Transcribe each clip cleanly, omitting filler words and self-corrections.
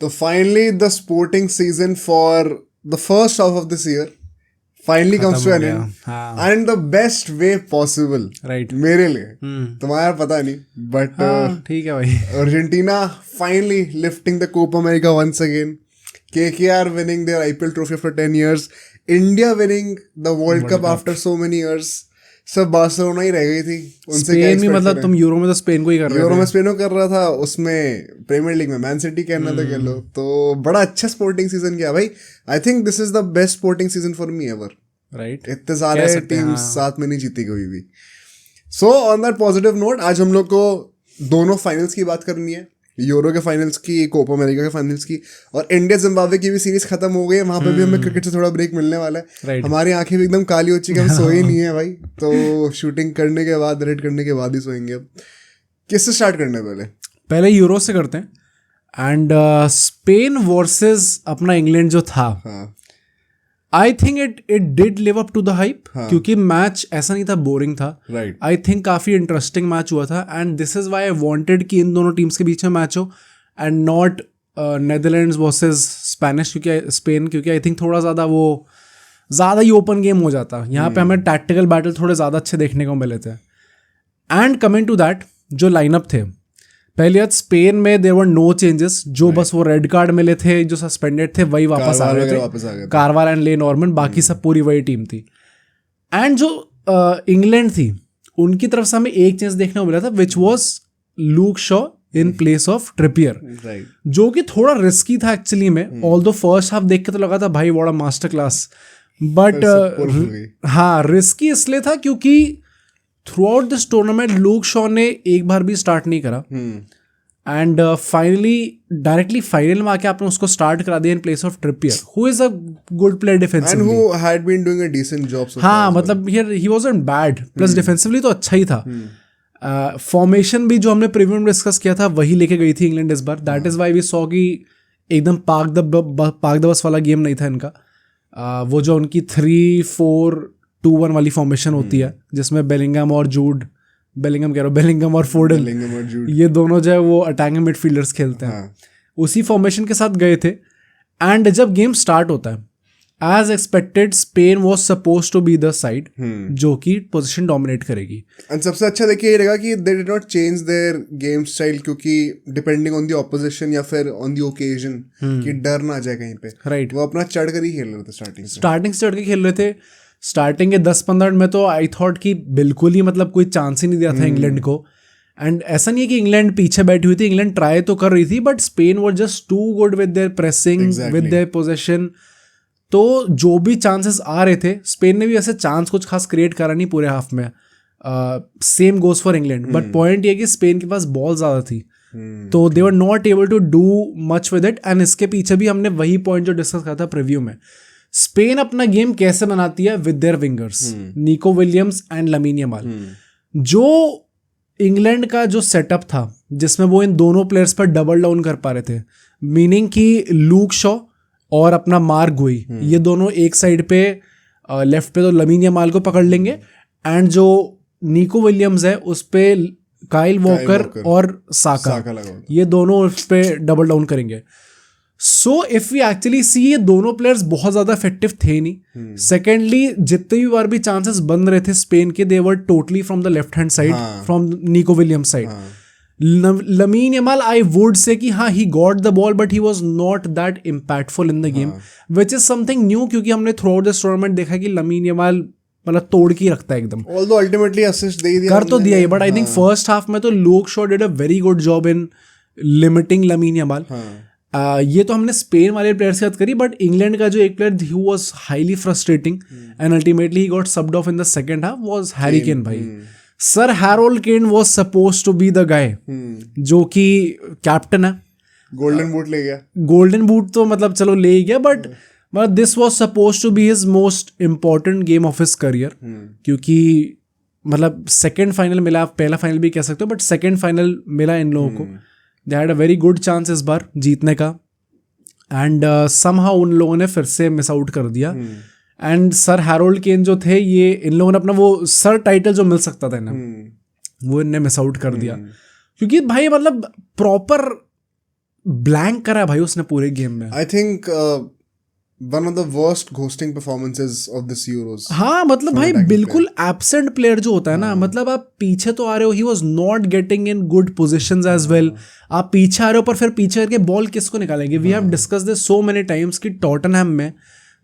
तो finally the sporting season for the first half of this year finally comes to an end and the best way possible, right, मेरे लिए। तुम्हारा पता नहीं, but ठीक है भाई। Argentina finally lifting the Copa America once again, KKR winning their IPL trophy after 10 years, India winning the World Cup after so many years। सब Barcelona ही रह गई थी, उनसे क्या स्पेन भी, मतलब तुम यूरो में तो स्पेन को ही कर रहे थे। यूरो में स्पेन को कर रहा था, उसमें प्रीमियर लीग में मैन सिटी कहना था कह लो। तो बड़ा अच्छा स्पोर्टिंग सीजन गया भाई। I think this is the best sporting season for me ever, right. इतने सारे टीम्स साथ में नहीं जीती कभी भी। So on that positive note, आज हम लोग को दोनों फाइनल्स की बात करनी है, यूरो के फाइनल्स की, कोपा अमेरिका के फाइनल्स की, और इंडिया जिम्बाब्वे की भी सीरीज खत्म हो गई है। वहां पे भी हमें क्रिकेट से थोड़ा ब्रेक मिलने वाला है। हमारी आंखें भी एकदम काली हो चुकी है, हम सोए ही नहीं है भाई। तो शूटिंग करने के बाद, रेड करने के बाद ही सोएंगे। अब किससे स्टार्ट करना है? पहले यूरो से करते हैं। एंड स्पेन वर्सेस अपना इंग्लैंड जो था, I think it did live up to the hype, क्योंकि मैच ऐसा नहीं था बोरिंग था। आई थिंक काफी इंटरेस्टिंग मैच हुआ था, and this is why I wanted कि इन दोनों टीम्स के बीच में मैच हो and not Netherlands versus Spain, क्योंकि आई थिंक थोड़ा ज़्यादा ही ओपन गेम हो जाता। यहाँ पे हमें टैक्टिकल बैटल थोड़े ज़्यादा अच्छे देखने को मिले थे। एंड कमिंग टू दैट, जो लाइनअप थे, पहले आज स्पेन में देयर वर नो चेंजेस, जो बस वो रेड कार्ड मिले थे, जो सस्पेंडेड थे वही वापस आ गए थे, कारवाल एंड ले नॉर्मन, बाकी सब पूरी वही टीम थी। एंड जो इंग्लैंड थी, उनकी तरफ से हमें एक चेंज देखने को मिला था, which was Luke Shaw in place of Trippier, जो कि थोड़ा रिस्की था एक्चुअली में। ऑल्दो फर्स्ट हाफ देख के तो लगा था भाई बड़ा मास्टर क्लास, बट हाँ, रिस्की इसलिए था क्योंकि throughout this tournament Luke Shaw ने एक बार भी स्टार्ट नहीं करा, एंड फाइनली डायरेक्टली फाइनल में आके आपने उसको स्टार्ट करा दिया in place of Trippier, who is a good player defensively and who had been doing a decent job. हाँ, मतलब here he wasn't bad, plus defensively तो अच्छा ही था। फॉर्मेशन भी जो हमने प्रीमियम डिस्कस किया था वही लेके गई थी इंग्लैंड इस बार। That is why we saw कि एकदम पाक द बस वाला गेम नहीं था इनका। वो जो उनकी 3-4-2-1 वाली फॉर्मेशन होती है, जिसमें बेलिंगम और फोर्डन, ये दोनों जो है वो अटैकिंग मिडफील्डर्स खेलते हैं, उसी फॉर्मेशन के साथ गए थे। एंड जब गेम स्टार्ट होता है, as expected Spain was suppose to be the side जो कि पोजीशन डोमिनेट करेगी। एंड सबसे अच्छा देखिए ये रहेगा कि they did not change their game style, क्योंकि डिपेंडिंग ऑन द ऑपोजिशन या फिर ऑन द ओकेजन, कि डर ना जाए कहीं पे। राइट, वो अपना चढ़ कर ही खेल रहे थे, स्टार्टिंग से चढ़ के खेल रहे थे। स्टार्टिंग के 10-15 मिनट में तो आई थॉट कि बिल्कुल ही मतलब कोई चांस ही नहीं दिया था इंग्लैंड को। एंड ऐसा नहीं है कि इंग्लैंड पीछे बैठी हुई थी, इंग्लैंड ट्राई तो कर रही थी, but Spain were just too good with their pressing, with their position. तो जो भी चांसेस आ रहे थे, स्पेन ने भी ऐसे चांस कुछ खास क्रिएट करा नहीं पूरे हाफ में। Same goes for England, but point ये कि स्पेन के पास बॉल ज़्यादा थी, तो they were not able to do much with it. And इसके पीछे भी हमने वही पॉइंट जो डिस्कस करा था प्रीव्यू में, स्पेन अपना गेम कैसे बनाती है with their wingers, Nico Williams and Lamine Yamal. जो इंग्लैंड का जो सेटअप था, जिसमें वो इन दोनों प्लेयर्स पर डबल डाउन कर पा रहे थे, मीनिंग कि लूक शॉ और अपना मार्क गुई, ये दोनों एक साइड पे, लेफ्ट पे तो लामिन यमाल को पकड़ लेंगे, एंड जो निको विलियम्स है उस पे काइल वॉकर और साका, ये दोनों उस पे डबल डाउन करेंगे। So if we actually see, ये दोनों प्लेयर्स बहुत ज्यादा इफेक्टिव थे नहीं। सेकेंडली, जितने भी बार भी चांसेस बन रहे थे स्पेन के, they were totally from the left hand side, from Nico Williams side. Lamine Yamal, I would say कि हाँ, he got the ball but he was not that impactful in the game, which is something new, क्योंकि हमने throughout this tournament देखा कि Lamine Yamal मतलब तोड़ के रखता है एकदम। Although ultimately assist दे दिया, कर तो दिया ही, but I think first half में तो Luke Shaw did a very good job in limiting Lamine Yamal. ये तो हमने स्पेन वाले प्लेयर्स की बात करी, बट इंग्लैंड का जो एक player who was highly frustrating and ultimately he got subbed off in the second half was Harry Kane भाई। Sir Harold Kane was suppose to be the guy, जो कि कैप्टन है, गोल्डन बूट ले गया। Golden boot तो मतलब चलो ले ही गया, but this was suppose to be his most important game of his career, क्योंकि मतलब सेकेंड फाइनल मिला, पहला फाइनल भी कह सकते हो, बट सेकेंड फाइनल मिला इन लोगों को। They had a very good chance इस बार जीतने का, एंड समहाउ उन लोगों ने फिर से मिस आउट कर दिया। एंड सर हैरोल्ड केन जो थे, ये इन लोगों ने अपना वो सर टाइटल जो मिल सकता था इन्हें, वो इन्हें मिस आउट कर दिया, क्योंकि भाई मतलब प्रॉपर ब्लैंक करा भाई उसने पूरे गेम में। I think one of the worst ghosting performances of this Euros. हाँ मतलब from भाई attacking बिल्कुल एब्सेंट प्लेयर जो होता है ना, मतलब आप पीछे तो आ रहे हो, he was not getting in good positions as well. आप पीछे आ रहे हो पर फिर पीछे करके बॉल किसको निकालेंगे? We have discuss this so many times कि टॉटनहैम में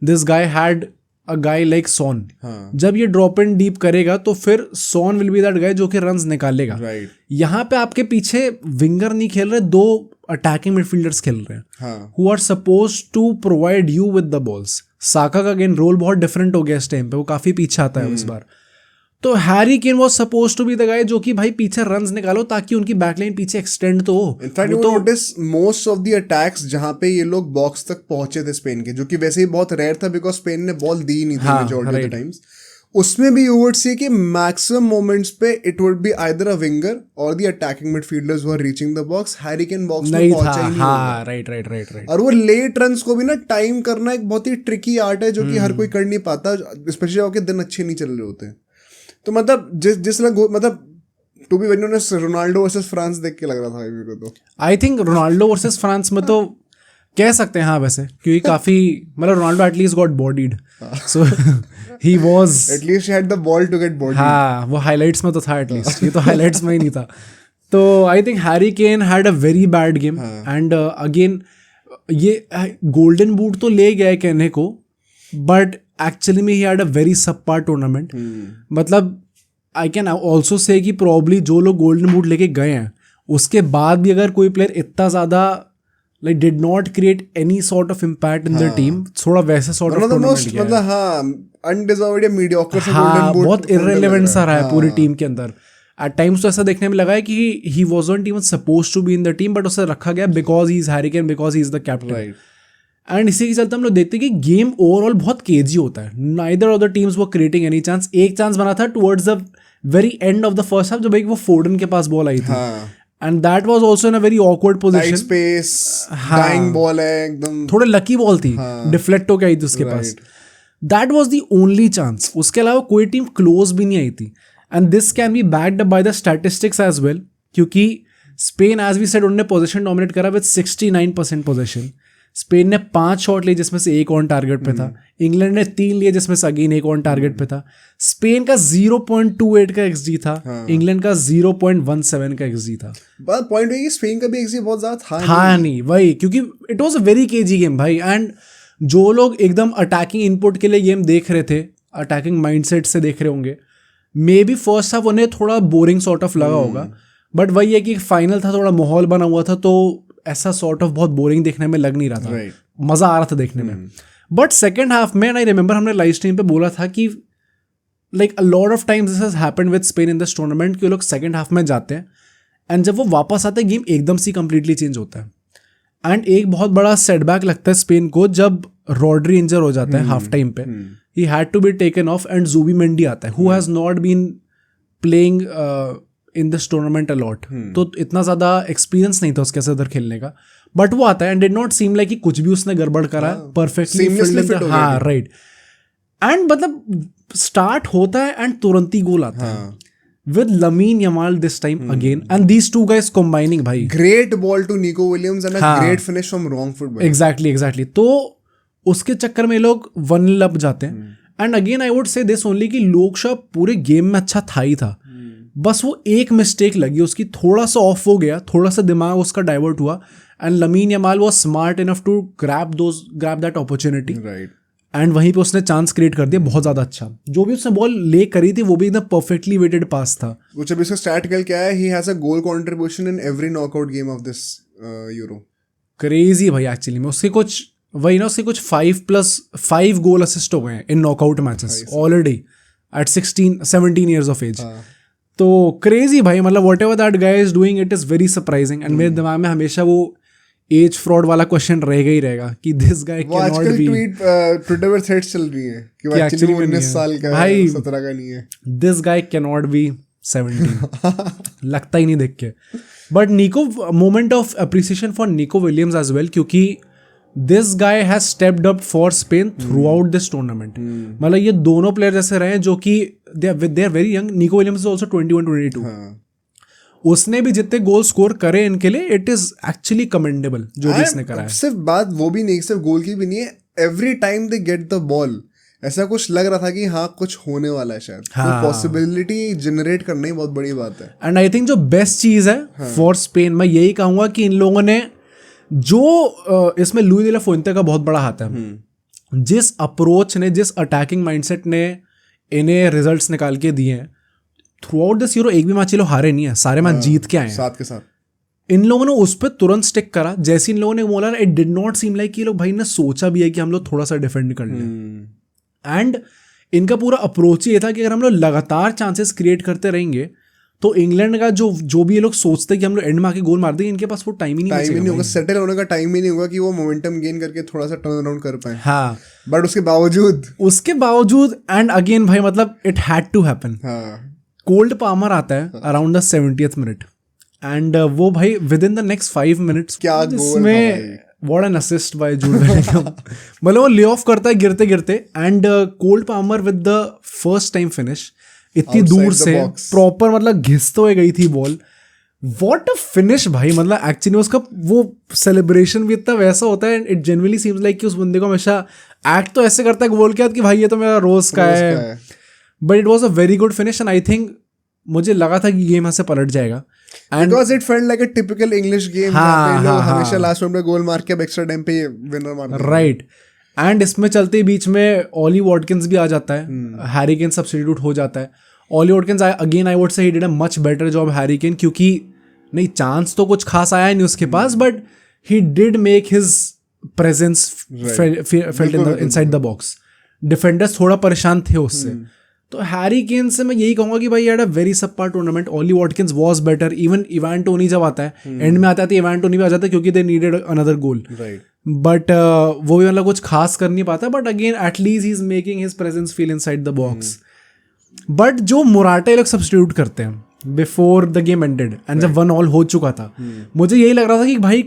this guy had a guy like Son. जब ये ड्रॉप इन डीप करेगा तो फिर Son will be that guy जो कि रन्स निकालेगा। Right. यहाँ पे आपके पीछे विंगर नहीं खेल रहे, दो अटैकिंग मिडफील्डर्स खेल रहे हैं who are supposed to provide you with the balls. Saka का अगेन रोल बहुत डिफरेंट हो गया इस टाइम पे, वो काफी पीछे आता है इस बार। तो Harry Kane was suppose to be the guy जो कि भाई पीछे रन्स निकालो ताकि उनकी बैकलाइन पीछे एक्सटेंड तो हो। In fact you notice most of the attacks जहां पे ये लोग बॉक्स तक पहुंचे थे स्पेन के, जो कि वैसे ही बहुत रेयर था बिकॉज स्पेन ने बॉल दी नहीं थी मेजॉरिटी ऑफ द टाइम्स, उसमें भी यू वुड सी कि मैक्सिमम मोमेंट्स पे it would be either a winger और the attacking midfielders who are reaching the box. Harry Kane box में नहीं पहुंचा था। ही नहीं हाँ राइट। और वो लेट रन्स को भी ना टाइम करना एक बहुत ही ट्रिकी आर्ट है जो कि हर कोई कर नहीं पाता, स्पेशली आपके दिन अच्छे नहीं चल रहे होते। तो मतलब जिस मतलब to be very honest Ronaldo versus France देख के लग रहा था मेरे को। तो I think Ronaldo versus France में तो कह सकते हैं हाँ वैसे, क्योंकि काफी मतलब Ronaldo at least got bodied, so he was at least had the ball to get bodied. हाँ वो हाइलाइट्स में तो था एटलीस्ट, ये तो हाइलाइट्स में ही नहीं था। तो I think Harry Kane had a very bad game and again ये गोल्डन बूट तो ले गया कहने को, बट एक्चुअली में ही हैड अ वेरी सब पार टूर्नामेंट। मतलब आई कैन ऑल्सो से कि प्रॉब्ली जो लोग गोल्डन बूट लेके गए हैं उसके बाद भी अगर कोई प्लेयर इतना ज़्यादा like did not create any sort of impact in the team, थोड़ा वैसे sort of tournament गया है। मतलब हाँ undeserved या mediocre से हाँ golden boot बहुत irrelevant सा रहा है पूरी टीम के अंदर। At times तो ऐसा देखने में लगा है कि he wasn't even supposed to be in the team, but उसे रखा गया because he is Harry Kane, because he is the captain. Right. And इसी के चलते हम लोग देखते हैं कि गेम ओवरऑल बहुत केजी होता है। नाइदर ऑफ द टीम्स वो क्रिएटिंग एनी चांस। एक चांस बना था towards the very end of the first half जब एक वो फोर्डन के पास बॉल आई थी, and that was also in a very awkward position, space dying ball है एकदम, थोड़े लकी बॉल थी, डिफ्लेक्ट होके आई थी उसके पास। That was the only chance, उसके अलावा कोई टीम क्लोज भी नहीं आई थी। And this can be backed up by the statistics as well, क्योंकि स्पेन एज वी सेड उन्होंने पोजीशन डोमिनेट करा विद 69% पोजीशन। स्पेन ने 5 शॉट लिए जिसमें से एक ऑन टारगेट पे था, इंग्लैंड ने 3 लिए जिसमें से अगेन एक ऑन टारगेट पे था। स्पेन का 0.28 का XG था, इंग्लैंड का 0.17 का XG था। बात पॉइंट है कि स्पेन का भी XG बहुत ज्यादा था हाँ नहीं वही, क्योंकि it was a very KG game भाई। एंड जो लोग एकदम अटैकिंग इनपुट के लिए गेम देख रहे थे, अटैकिंग माइंडसेट से देख रहे होंगे, मे बी फर्स्ट हाफ उन्हें थोड़ा बोरिंग सॉर्ट ऑफ लगा होगा, बट वही है कि फाइनल था, थोड़ा माहौल बना हुआ था, तो ऐसा सॉर्ट ऑफ बहुत बोरिंग देखने में लग नहीं रहा था, मजा आ रहा था देखने में। बट सेकेंड हाफ में आई रिमेंबर हमने लाइव स्ट्रीम पे बोला था कि like a lot of times this has happened with Spain in this tournament कि लोग सेकेंड हाफ में जाते हैं एंड जब वो वापस आते हैं गेम एकदम से कंप्लीटली चेंज होता है। एंड एक बहुत बड़ा सेटबैक लगता है स्पेन को जब रॉड्री इंजर हो जाता है हाफ टाइम पे, he had to be taken off and Zubimendi आता है who has not been playing in this tournament a lot, तो इतना ज़्यादा एक्सपीरियंस नहीं था उसके साथ उधर खेलने का, बट वो आता है and did not seem like कि कुछ भी उसने गड़बड़ करा, परफेक्टली फिट, हाँ राइट। एंड मतलब स्टार्ट होता है एंड तुरंत ही गोल आता है with Lamine Yamal this time again, and these two guys combining भाई, great ball to Nico Williams and a great finish from wrong foot. Exactly. तो उसके चक्कर में लोग 1-0 अप जाते हैं। And again I would say this only कि लोक शॉ पूरे गेम में अच्छा था ही था, बस वो एक मिस्टेक लगी उसकी, थोड़ा सा ऑफ हो गया, थोड़ा सा दिमाग उसका डाइवर्ट हुआ, and Lamine Yamal was smart enough to grab that opportunity, and वहीं पे उसने चांस क्रिएट कर दिया बहुत ज्यादा अच्छा। जो भी उसने बॉल ले करी थी वो भी एकदम परफेक्टली वेटेड पास था। वो जब इसका स्टैट कल क्या है, ही has a goal contribution in every knockout game of this euro. Crazy भाई एक्चुअली में उसके कुछ वही ना, उसके कुछ 5+5 गोल असिस्ट हो गए हैं in knockout matches already at 17 years of age. तो क्रेजी भाई, मतलब whatever that guy is doing it is very surprising. And मेरे दिमाग में हमेशा वो एज फ्रॉड वाला क्वेश्चन रहेगा ही रहेगा कि this guy can not B. Twitter पर थ्रेड्स चल रही है कि वो एक्चुअली 19 साल का है, 17 का नहीं है। This guy can not be 17 लगता ही नहीं देख के। But Nico, moment of appreciation for Nico Williams as well, क्योंकि this guy has stepped up for Spain throughout this tournament. मतलब ये दोनों प्लेयर ऐसे रहे हैं जो कि they are very young. Nico Williams is also 21-22। उसने भी जितने गोल स्कोर करे इनके लिए, इट इज एक्चुअली कमेंडेबल जो भी इसने करा है। सिर्फ बात वो भी नहीं, सिर्फ गोल की भी नहीं है, every time they get the ball ऐसा कुछ लग रहा था कि हाँ कुछ होने वाला है शायद, हाँ। पॉसिबिलिटी जनरेट करना ही बहुत बड़ी बात है। एंड आई थिंक जो बेस्ट चीज है फॉर स्पेन, मैं यही कहूंगा कि इन लोगों ने जो इसमें लुई दे ला फुएंते का बहुत बड़ा हाथ है, जिस अप्रोच ने, जिस अटैकिंग माइंडसेट ने इन्हें रिजल्ट्स निकाल के दिए हैं थ्रू आउट दिस यूरो। एक भी मैच ये लोग हारे नहीं है, सारे मैच जीत के आए हैं साथ के साथ। इन लोगों ने उस पर तुरंत स्टिक करा। जैसे इन लोगों ने बोला ना, it did not seem like ये लोग भाई ने सोचा भी है कि हम लोग थोड़ा सा डिफेंड कर लें। एंड इनका पूरा अप्रोच ये था कि अगर हम लोग लगातार चांसेस क्रिएट करते रहेंगे तो इंग्लैंड का जो भी ये लोग सोचते हैं कि हम लोग एंड में आके गोल मार देंगे, इनके पास वो टाइम ही नहीं होगा, सेटल होने का टाइम ही नहीं होगा कि वो मोमेंटम गेन करके थोड़ा सा टर्न अराउंड कर पाए। हाँ, बट उसके बावजूद एंड अगेन भाई मतलब it had to happen. Cole Palmer आता है around the 70th minute and वो भाई within the next 5 minutes क्या गोल है, what an assist by Jude Bellingham. मतलब वो ले ऑफ करता है गिरते गिरते and Cole Palmer with the first time finish इतनी दूर से प्रॉपर मतलब घिसते हुए गई थी बॉल। व्हाट अ फिनिश भाई, मतलब एक्चुअली उसका वो सेलिब्रेशन भी इतना वैसा होता है। इट जेन्युइनली सीम्स लाइक कि उस बंदे को हमेशा एक्ट तो ऐसे करता है गोल के बाद कि भाई ये तो मेरा रोज का है। But it was a very good finish and I think मुझे लगा था कि गेम यहाँ से पलट जाएगा। Because it felt like a typical English game जहाँ पे लोग हमेशा लास्ट राउंड में गोल मार के अब एक्स्ट्रा टाइम पे विनर मारते हैं। राइट, एंड इसमें चलते ही बीच में ऑली वॉटकिंस भी आ जाता है, हैरी केन सब्स्टिट्यूट हो जाता है। Ollie Watkins again I would say he did a much better job Harry Kane, क्योंकि नहीं चांस तो कुछ खास आया नहीं उसके पास, but he did make his presence felt inside the box. Defenders थोड़ा परेशान थे उससे। तो हैरी केन से मैं यही कहूंगा कि भाई had a very subpar tournament. Ollie Watkins was better. Even Ivan Toney जब आता है एंड में आता है तो इवान टोनी भी आ जाता है क्योंकि they needed another goal, but वो भी मतलब कुछ खास कर नहीं पाता। But again at least he is making his presence feel inside the box. But जो मुराटे लोग सब्स्टिट्यूट करते हैं before the game ended and जब 1-1 हो चुका था, मुझे यही लग रहा था कि भाई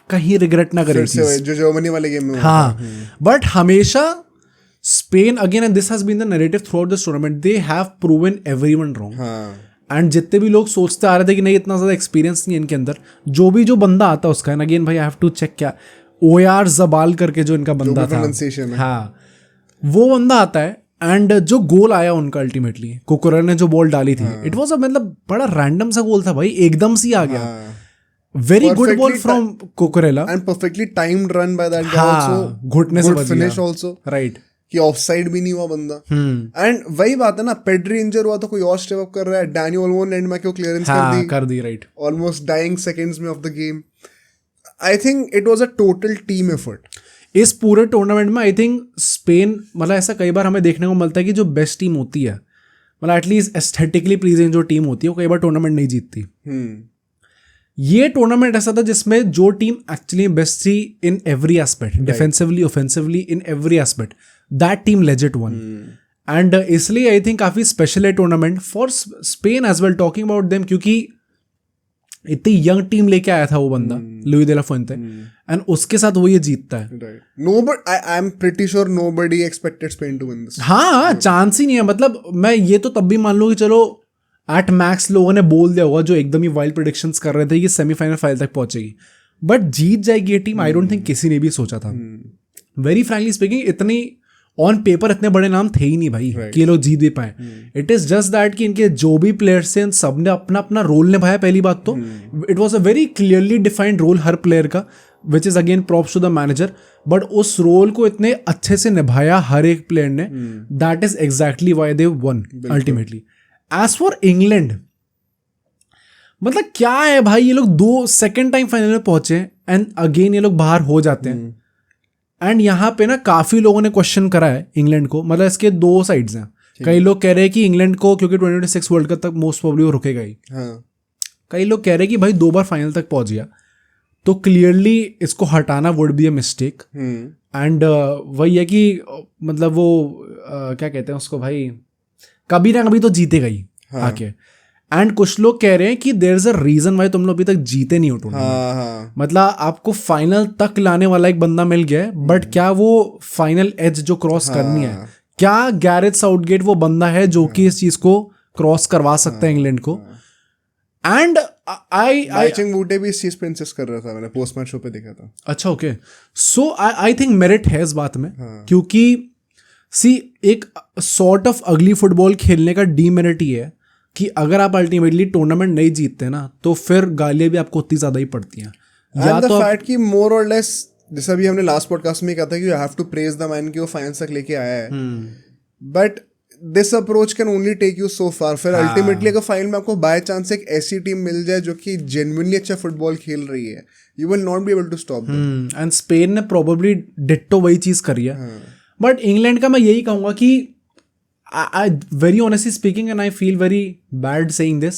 कहीं रिग्रेट ना करे जो जर्मनी वाले गेम में। हाँ, बट हमेशा Spain again, and this has been the narrative throughout this tournament, they have proven everyone wrong. And जितने भी लोग सोचते आ रहे थे कि नहीं इतना ज्यादा एक्सपीरियंस नहीं है इनके अंदर, जो बंदा आता है उसका, एंड अगेन भाई आई हैव टू चेक क्या ओयार जबाल करके जो इनका बंदा था, हाँ वो बंदा आता है एंड जो गोल आया उनका अल्टीमेटली कुकुरेला ने जो बॉल डाली थी, इट वाज अ मतलब बड़ा रैंडम सा गोल था भाई, एकदम से आ गया। Very good ball from Cucurella and perfectly timed run by that guy also, घुटने से बच गया फिनिश आल्सो, राइट, कि ऑफसाइड भी नहीं हुआ बंदा। एंड वही बात है ना, पेड्री इंजर हुआ तो कोई और स्टेप अप कर रहा है, डैनी ओल्मो एंड में क्यों क्लियरेंस कर दी राइट, ऑलमोस्ट डाइंग सेकंड्स में of the game. I think it was a total team effort इस पूरे टूर्नामेंट में। आई थिंक स्पेन, मतलब ऐसा कई बार हमें देखने को मिलता है कि जो बेस्ट टीम होती है, मतलब एटलीस्ट एस्थेटिकली प्लीजिंग जो टीम होती है, वो कई बार टूर्नामेंट नहीं जीतती। ये टूर्नामेंट ऐसा था जिसमें जो टीम एक्चुअली बेस्ट थी in every aspect, defensively offensively in every aspect, that team legit one. And इसलिए आई थिंक काफी स्पेशल है tournament for Spain as well, talking about them, क्योंकि इतनी यंग टीम लेके आया था वो बंदा लुई दे ला फुएंते, एंड उसके साथ वो ये जीतता है। Nobody, I am pretty sure nobody expected Spain to win this. हाँ, चांस ही नहीं है। मतलब मैं ये तो तब भी मान लूँ कि चलो एट मैक्स लोगों ने बोल दिया होगा जो एकदम ही वाइल्ड प्रेडिक्शंस कर रहे थे कि सेमीफाइनल फाइनल तक पहुंचेगी, बट जीत जाएगी ये टीम, आई डोंट थिंक किसी ने भी सोचा था। वेरी फ्रैंकली स्पीकिंग, इतनी ऑन पेपर इतने बड़े नाम थे ही नहीं भाई कि ये लोग जीत भी पाए। इट इज जस्ट दैट कि इनके जो भी प्लेयर्स थे सब ने अपना अपना रोल निभाया। पहली बात तो it was a very clearly defined role हर प्लेयर का, which is again props to the manager, but उस रोल को इतने अच्छे से निभाया हर एक प्लेयर ने, that is exactly why they won ultimately. As for England, मतलब क्या है भाई, ये लोग सेकेंड टाइम फाइनल में पहुंचे एंड अगेन ये लोग बाहर हो जाते हैं। एंड यहाँ पे ना काफी लोगों ने क्वेश्चन करा है इंग्लैंड को, मतलब इसके दो साइड्स हैं। कई लोग कह रहे हैं कि इंग्लैंड को क्योंकि 2026 वर्ल्ड कप तक मोस्ट प्रोबेबली वो रुकेगा ही। कई लोग कह रहे हैं कि भाई 2 बार फाइनल तक पहुंच गया तो क्लियरली इसको हटाना would be a mistake. And वही है कि मतलब वो क्या कहते हैं उसको भाई, कभी ना कभी तो जीतेगा ही आके। एंड कुछ लोग कह रहे हैं कि there is a reason why तुम लोग अभी तक जीते नहीं हो टूर्नामेंट। मतलब आपको फाइनल तक लाने वाला एक बंदा मिल गया है, बट क्या वो फाइनल एज जो क्रॉस करनी है, क्या गैरेथ साउथगेट वो बंदा है जो कि इस चीज को क्रॉस करवा सकता है इंग्लैंड को? एंड आई मैचिंग वूटे भी इस चीज पे इंसिस्ट कर रहा था, मैंने पोस्ट मैच शो पे देखा था. अच्छा okay. So I think merit है इस बात में, क्योंकि सी एक सॉर्ट ऑफ अगली फुटबॉल खेलने का डीमेरिट ही है कि अगर आप अल्टीमेटली टूर्नामेंट नहीं जीतते ना तो फिर गालियां भी आपको उतनी ज्यादा ही पड़ती हैं. या तो फैक्ट कि मोर और लेस, जैसा भी हमने लास्ट पॉडकास्ट में कहा था कि you have to praise the man कि वो फाइनल्स तक लेके आया है, but this approach can only take you so far. फिर अल्टीमेटली अगर फाइनल में आपको बाय चांस एक ऐसी टीम मिल जाए जो कि जेन्युइनली अच्छा फुटबॉल खेल रही है, you will not be able to stop them. And Spain ने प्रोबेबली डिट्टो वही चीज करी है. बट इंग्लैंड का मैं यही कहूंगा कि very honestly speaking, and I feel very bad saying this,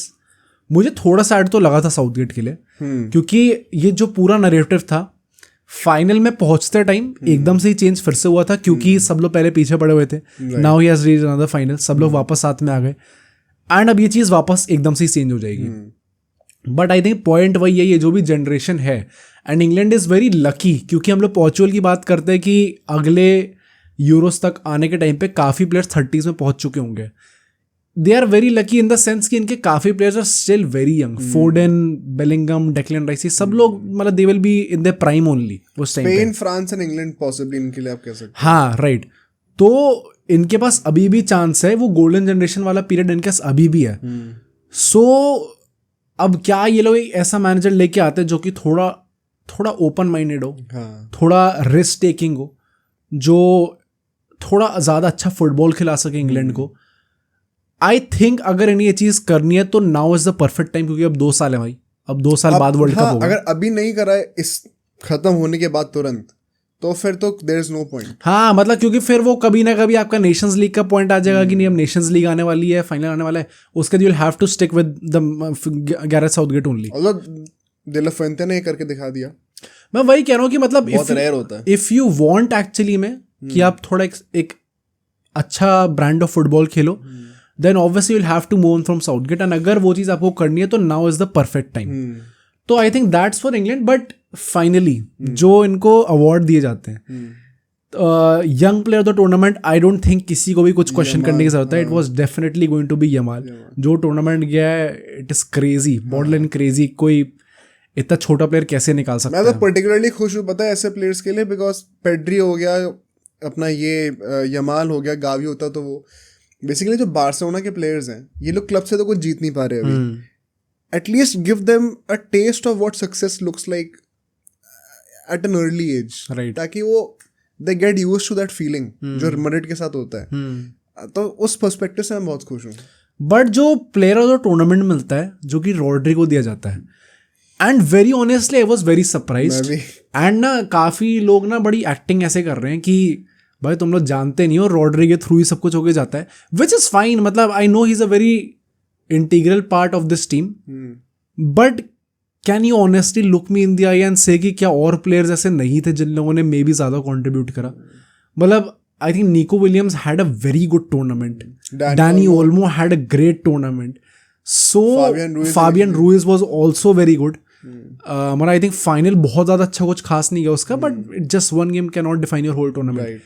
मुझे थोड़ा सैड तो लगा था साउथगेट के लिए, क्योंकि ये जो पूरा नरेटिव था फाइनल में पहुंचते टाइम एकदम से ही चेंज फिर से हुआ था, क्योंकि सब लोग पहले पीछे पड़े हुए थे. Now he has reached another final, सब लोग वापस साथ में आ गए, एंड अब ये चीज वापस एकदम से ही चेंज हो जाएगी. बट आई थिंक पॉइंट वही है, ये जो भी जनरेशन है, and England is very lucky, क्योंकि हम लोग पोर्चुगल की बात करते हैं कि अगले यूरोस तक आने के टाइम पे काफ़ी प्लेयर्स 30s में पहुंच चुके होंगे. They are very lucky in the sense कि इनके काफ़ी players are still very young. Foden, Bellingham, Declan Rice, ये सब लोग मतलब they will be in the prime only उस time. Spain, France and England possibly इनके लिए आप कह सकते हैं. हाँ राइट. तो इनके पास अभी भी चांस है, वो गोल्डन जनरेशन वाला पीरियड इनके पास अभी भी है. सो अब क्या ये लोग एक ऐसा मैनेजर लेके आते हैं जो कि थोड़ा ओपन माइंडेड हो, थोड़ा रिस्क टेकिंग हो, जो थोड़ा ज़्यादा अच्छा फुटबॉल खिला सके इंग्लैंड को. आई थिंक अगर इन्हें ये चीज़ करनी है तो now is the perfect time, क्योंकि अब 2 साल है भाई, अब 2 साल बाद वर्ल्ड कप होगा. अगर अभी नहीं करा है इस खत्म होने के बाद तुरंत, तो फिर तो देयर इज नो पॉइंट. हाँ मतलब क्योंकि फिर वो कभी ना कभी आपका नेशंस लीग का पॉइंट आ जाएगा कि नहीं अब नेशंस लीग आने वाली है, फाइनल आने वाला है, उसके बाद you will have to stick with the Gareth Southgate only. मतलब De La Fuente ने करके दिखा दिया. मैं वही कह रहा हूँ कि मतलब बहुत रेयर होता है. इफ यू वांट एक्चुअली में कि आप थोड़ा एक अच्छा ब्रांड ऑफ फुटबॉल खेलो, then obviously will have to move on from Southgate, and अगर वो चीज़ आपको करनी है तो now is the perfect time. तो I think that's for England. But finally जो इनको अवार्ड दिए जाते हैं, young player of the tournament, I don't think किसी को भी कुछ क्वेश्चन करने की जरूरत है. It was definitely going to be Yamal. जो टूर्नामेंट गया है it is crazy, borderline crazy. कोई इतना छोटा प्लेयर कैसे निकाल सकता है. मैं तो पर्टिकुलरली खुश हूँ पता है ऐसे प्लेयर्स के लिए, बिकॉज पेड्री हो गया अपना, ये यमाल हो गया, गावी होता, तो वो बेसिकली जो बार्सिलोना के प्लेयर्स हैं ये लोग क्लब से तो कुछ जीत नहीं पा रहे अभी. At least give them a taste of what success looks like at an early age, right, ताकि वो they get used to that feeling जो मेरिट के साथ होता है. तो उस पर्सपेक्टिव से मैं बहुत खुश हूँ. बट जो प्लेयर ऑफ द टूर्नामेंट मिलता है जो कि रॉड्री को दिया जाता है, and very honestly I was very surprised. And ना काफ़ी लोग ना बड़ी एक्टिंग ऐसे कर रहे हैं कि भाई तुम लोग जानते नहीं हो, रॉड्री के थ्रू ही सब कुछ होके जाता है, विच इज़ फाइन. मतलब I know he is a very integral part of this team, but can you honestly look me in the eye and say कि क्या और प्लेयर्स ऐसे नहीं थे जिन लोगों ने मे बी ज़्यादा कॉन्ट्रीब्यूट करा. मतलब I think Nico Williams had a very good tournament, Danny Olmo had a great tournament, so Fabian Ruiz was also very good. मगर आई थिंक फाइनल बहुत ज़्यादा अच्छा कुछ खास नहीं गया उसका, but just one game can not define your whole tournament.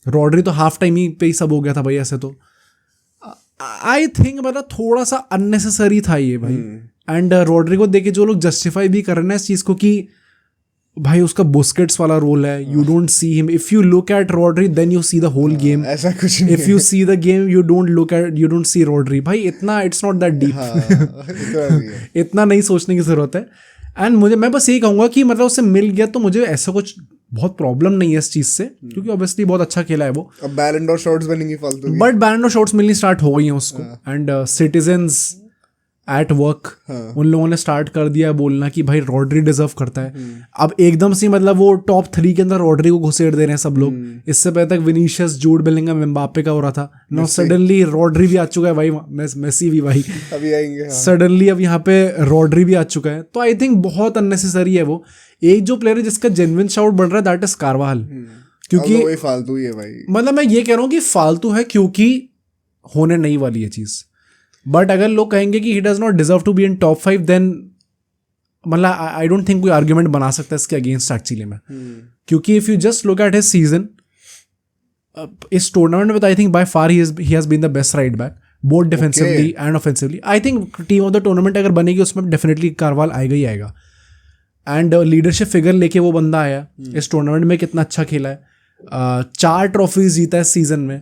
Rodri तो हाफ टाइम ही पे ही सब हो गया था भाई ऐसे. तो आई थिंक मतलब थोड़ा सा अननेसेसरी था ये भाई. एंड रॉड्री को देखे जो लोग जस्टिफाई भी कर रहे हैं इस चीज़ को कि भाई उसका बुस्केट्स वाला रोल है, you don't see him. If you look at Rodri then you see the whole game. ऐसा कुछ नहीं. If you see the game you don't see Rodri. भाई इतना इट्स नॉट दैट डीप. इतना नहीं सोचने की जरूरत है. एंड मैं बस यही कहूँगा कि मतलब उससे मिल गया तो मुझे ऐसा कुछ बहुत प्रॉब्लम नहीं है इस चीज़ से, क्योंकि ऑब्वियसली बहुत अच्छा खेला है वो. अब बैलन डॉर शॉट्स बनेंगी फालतू, बट बैलन डॉर शॉट्स मिलनी स्टार्ट हो गई हैं उसको. एंड सिटीजन्स एट वर्क उन लोगों ने स्टार्ट कर दिया बोलना कि भाई रॉड्री डिजर्व करता है. अब एकदम से मतलब वो टॉप 3 के अंदर रॉड्री को घुसेड़ दे रहे हैं सब लोग. इससे पहले तक विनीशियस, जूड बेलिंगम, एम्बापे का हो रहा था. नाउ सडनली रॉड्री भी आ चुका है भाई, मेसी भी भाई अभी आएंगे. सडनली अब यहाँ पे रॉड्री भी आ चुका है. तो आई थिंक बहुत अननेसेसरी है वो. एक जो प्लेयर है जिसका जेन्युइन शाउट बढ़ रहा है दैट इज कारवाहल, क्योंकि फालतू ही है भाई. मतलब मैं ये कह रहा हूँ कि फालतू है क्योंकि होने नहीं वाली है चीज़. बट अगर लोग कहेंगे कि he does not deserve to be in top 5, then मतलब आई डोंट थिंक कोई आर्ग्यूमेंट बना सकता है इसके अगेंस्ट एक्चुअली में. क्योंकि if you just look at his season इस टूर्नामेंट में, तो I think by far he has been the best right back. Both defensively and offensively. I think team of the tournament अगर बनेगी उसमें definitely Karwal आएगा ही आएगा. एंड लीडरशिप फिगर लेके वो बंदा आया. इस टूर्नामेंट में कितना अच्छा खेला है. 4 ट्रॉफीज जीता है सीजन में.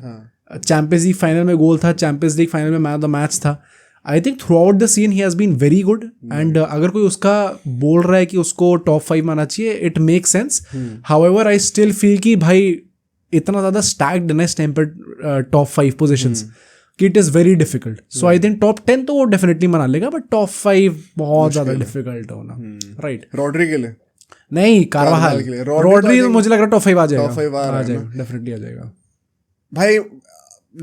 चैंपियंस लीग फाइनल में गोल था, चैंपियंस लीग फाइनल में मैन ऑफ द मैच था. I think throughout the season he has been very good. And अगर कोई उसका बोल रहा है कि उसको टॉप 5 माना चाहिए, it make sense. However I still feel कि भाई इतना ज़्यादा स्टैक्ड है ना इस टाइम पर टॉप 5 पोजिशंस कि it is very difficult. So I think top 10 तो वो डेफिनेटली मना लेगा, बट टॉप 5 बहुत ज़्यादा डिफिकल्ट होना. राइट. रॉड्री के लिए नहीं, कारवाहाल. रॉड्री तो मुझे लग रहा है टॉप 5 आ जाएगा. टॉप 5 आ जाएगा, डेफिनेटली आ जाएगा भाई.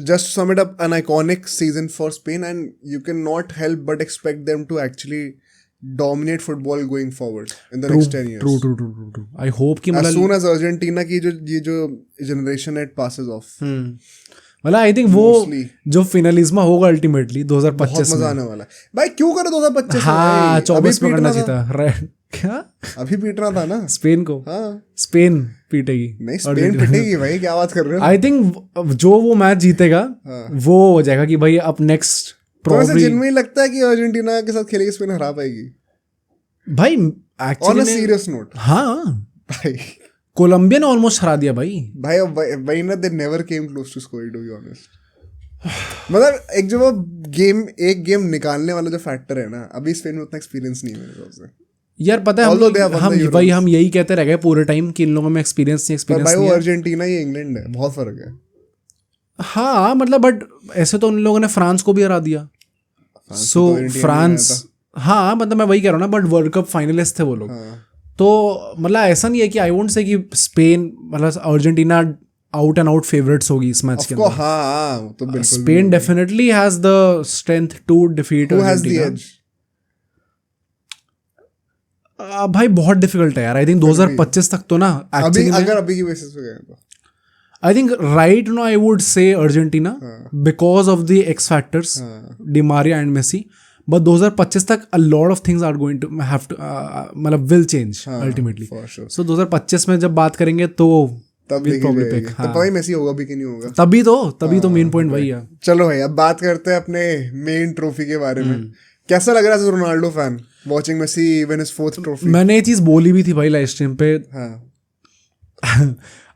Just to sum it up, an iconic season for Spain, and you cannot help but expect them to actually dominate football going forward in the next 10 years. True. I hope कि as soon as Argentina की जो generation it passes off. मतलब I think वो जो फिनलिज्मा होगा ultimately 2025 बहुत मजा आने वाला है भाई. क्यों करे 2025? हाँ, 24 में करना चाहिए. क्या अभी पीटना था ना स्पेन को. हाँ, स्पेन पीटेगी. नहीं, स्पेन पीटेगी भाई, क्या बात कर रहे हो. आई थिंक जो वो मैच जीतेगा वो हो जाएगा कि भाई अब नेक्स्ट प्रोबेबली. जिनमें लगता है कि अर्जेंटीना के साथ खेलेगी स्पेन हरा पाएगी भाई. Actually on a serious note, हाँ भाई कोलंबिया ने ऑलमोस्ट हरा दिया भाई. भाई ना, they never came close to scoring, to be honest. मतलब एक गेम निकालने वाला जो फैक्टर है ना, अभी स्पेन में उतना एक्सपीरियंस नहीं है मेरे हिसाब से. यार पता है हम यही कहते रह गए पूरे टाइम कि इन लोगों में एक्सपीरियंस नहीं. भाई वो अर्जेंटीना, ये इंग्लैंड है, बहुत फर्क है. हाँ मतलब बट ऐसे तो उन लोगों ने फ्रांस को भी हरा दिया. सो फ्रांस, हाँ मतलब मैं वही कह रहा हूँ ना, बट वर्ल्ड कप फाइनलिस्ट थे वो लोग. तो मतलब ऐसा नहीं है कि आई वोंट से कि स्पेन मतलब Argentina out and out favourites होगी इस मैच के अंदर. हाँ, तो बिल्कुल Spain definitely has the strength to defeat Argentina. भाई बहुत डिफिकल्ट है यार. आई थिंक 2025 तक तो ना अभी की बेसिस पे गए तो I think right no I would say Argentina because of the X factors Di Maria and Messi. But 2025 तक a lot of things are going to have to मतलब will change ultimately. So 2025 में जब बात करेंगे तो तभी पता ही Messi होगा भी कि नहीं होगा. तभी तो मेन पॉइंट वही है. चलो भाई अब बात करते हैं अपने मेन ट्रॉफी के बारे में. कैसा लग रहा है Ronaldo fan watching Messi win his 4th trophy? मैंने ये चीज बोली भी थी भाई लाइव स्ट्रीम पे.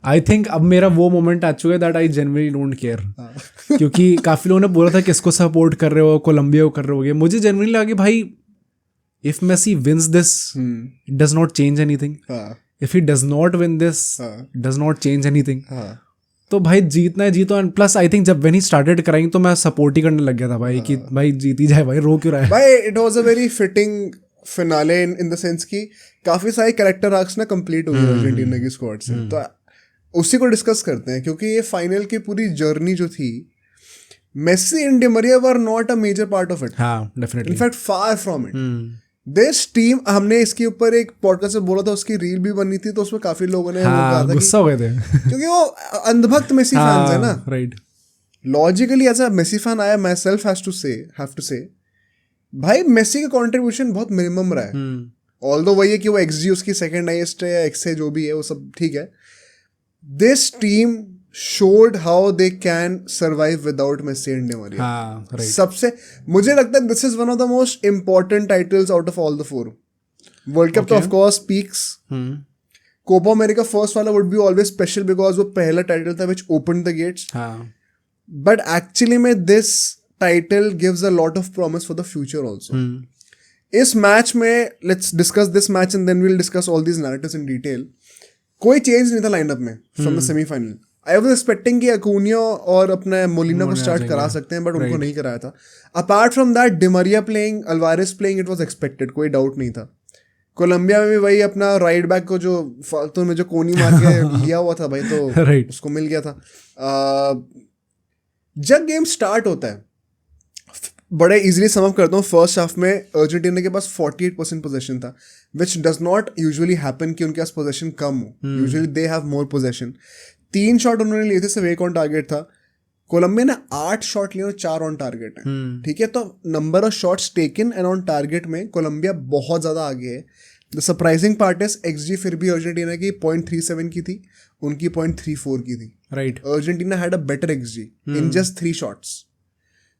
आई थिंक अब मेरा वो मोमेंट आ चुका है that I genuinely don't care. क्योंकि काफी लोगों ने बोला था किसको सपोर्ट कर रहे हो, कोलंबिया को कर रहे हो. मुझे जेन्युइनली लगा कि भाई if Messi wins this it does not change anything. If he does not win this does not change anything. तो भाई जीतना है जीतो. एंड प्लस आई थिंक जब व्हेन ही स्टार्टेड कराएंगे तो मैं सपोर्ट ही करने लग गया था भाई कि भाई जीती जाए भाई, रो क्यों रहा है भाई. It was a very fitting finale in the sense कि काफी सारे कैरेक्टर आर्क्स ना कंप्लीट हो गए अर्जेंटीना की स्क्वाड से. तो उसी को डिस्कस करते हैं क्योंकि ये फाइनल की पूरी जर्नी जो थी, Messi and Di Maria were not a major part of it. हाँ definitely. In fact far from it. This team, हमने इसके ऊपर एक पॉडकास्ट में बोला था, उसकी रील भी बनी थी, तो उसमें काफी लोगों ने गुस्सा हो गए थे क्योंकि वो अंधभक्त मेसी फैंस है ना. Right. Logically as a Messi fan I myself have to say भाई मेसी का कंट्रीब्यूशन बहुत मिनिमम रहा है. ऑल्दो वही है कि वो XG उसकी सेकंड हाईएस्ट है या XA जो भी है वो सब ठीक है. This team showed how they can survive without Messi and Di Maria. right. सबसे मुझे लगता है this is one of the most important titles out of all the 4. World Cup तो of course peaks. Copa America first वाला would be always special because वो पहला title था which opened the gates. But actually में this title gives a lot of promise for the future also. इस match में let's discuss this match and then we'll discuss all these narratives in detail. कोई change नहीं था lineup में from the semifinal. I was expecting कि अकूनियो और अपने Molina को स्टार्ट करा सकते हैं, बट उनको नहीं कराया था. Apart from that Di Maria playing, Alvarez playing, it was expected, कोई डाउट नहीं था. कोलंबिया में भी वही अपना राइट बैक को जो फालतू में जो कोनी मार के लिया हुआ था भाई, तो उसको मिल गया था. जब गेम स्टार्ट होता है, बड़े इजीली सम अप करता हूँ, फर्स्ट हाफ में अर्जेंटीना के पास 48% पोजेशन था, which does not usually happen कि उनके पास पोजेशन कम हो. Usually they have more possession. 3 shot उन्होंने लिए थे, सिर्फ 1 ऑन टारगेट था. कोलंबिया ने 8 शॉट लिए और 4 ऑन टारगेट है. ठीक है, तो number of shots taken and on target में कोलंबिया बहुत ज़्यादा आगे है. The surprising part is XG फिर भी अर्जेंटीना की 0.37 की थी, उनकी 0.34 की थी. Right. Argentina had a better XG in just 3 shots.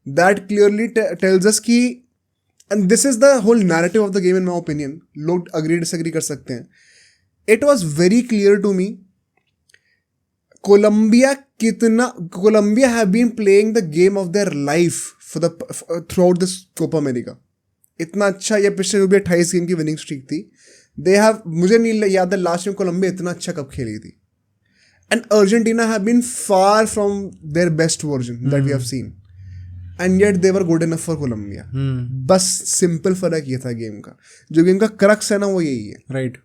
that clearly tells us कि, and this is the whole narrative of the game in my opinion, लोग agree disagree कर सकते हैं, it was very clear to me Colombia have been playing the game of their life throughout this Copa America. इतना अच्छा, ये पिछले जो भी 28 गेम की विनिंग स्ट्रीक थी, मुझे नहीं याद है लास्ट में कोलंबिया इतना अच्छा कब खेली थी. And Argentina have been far from their best version that we have seen, and yet they were good enough for Colombia. बस सिंपल फर्क ये था गेम का. जो गेम का क्रक्स है ना वो यही है, राइट,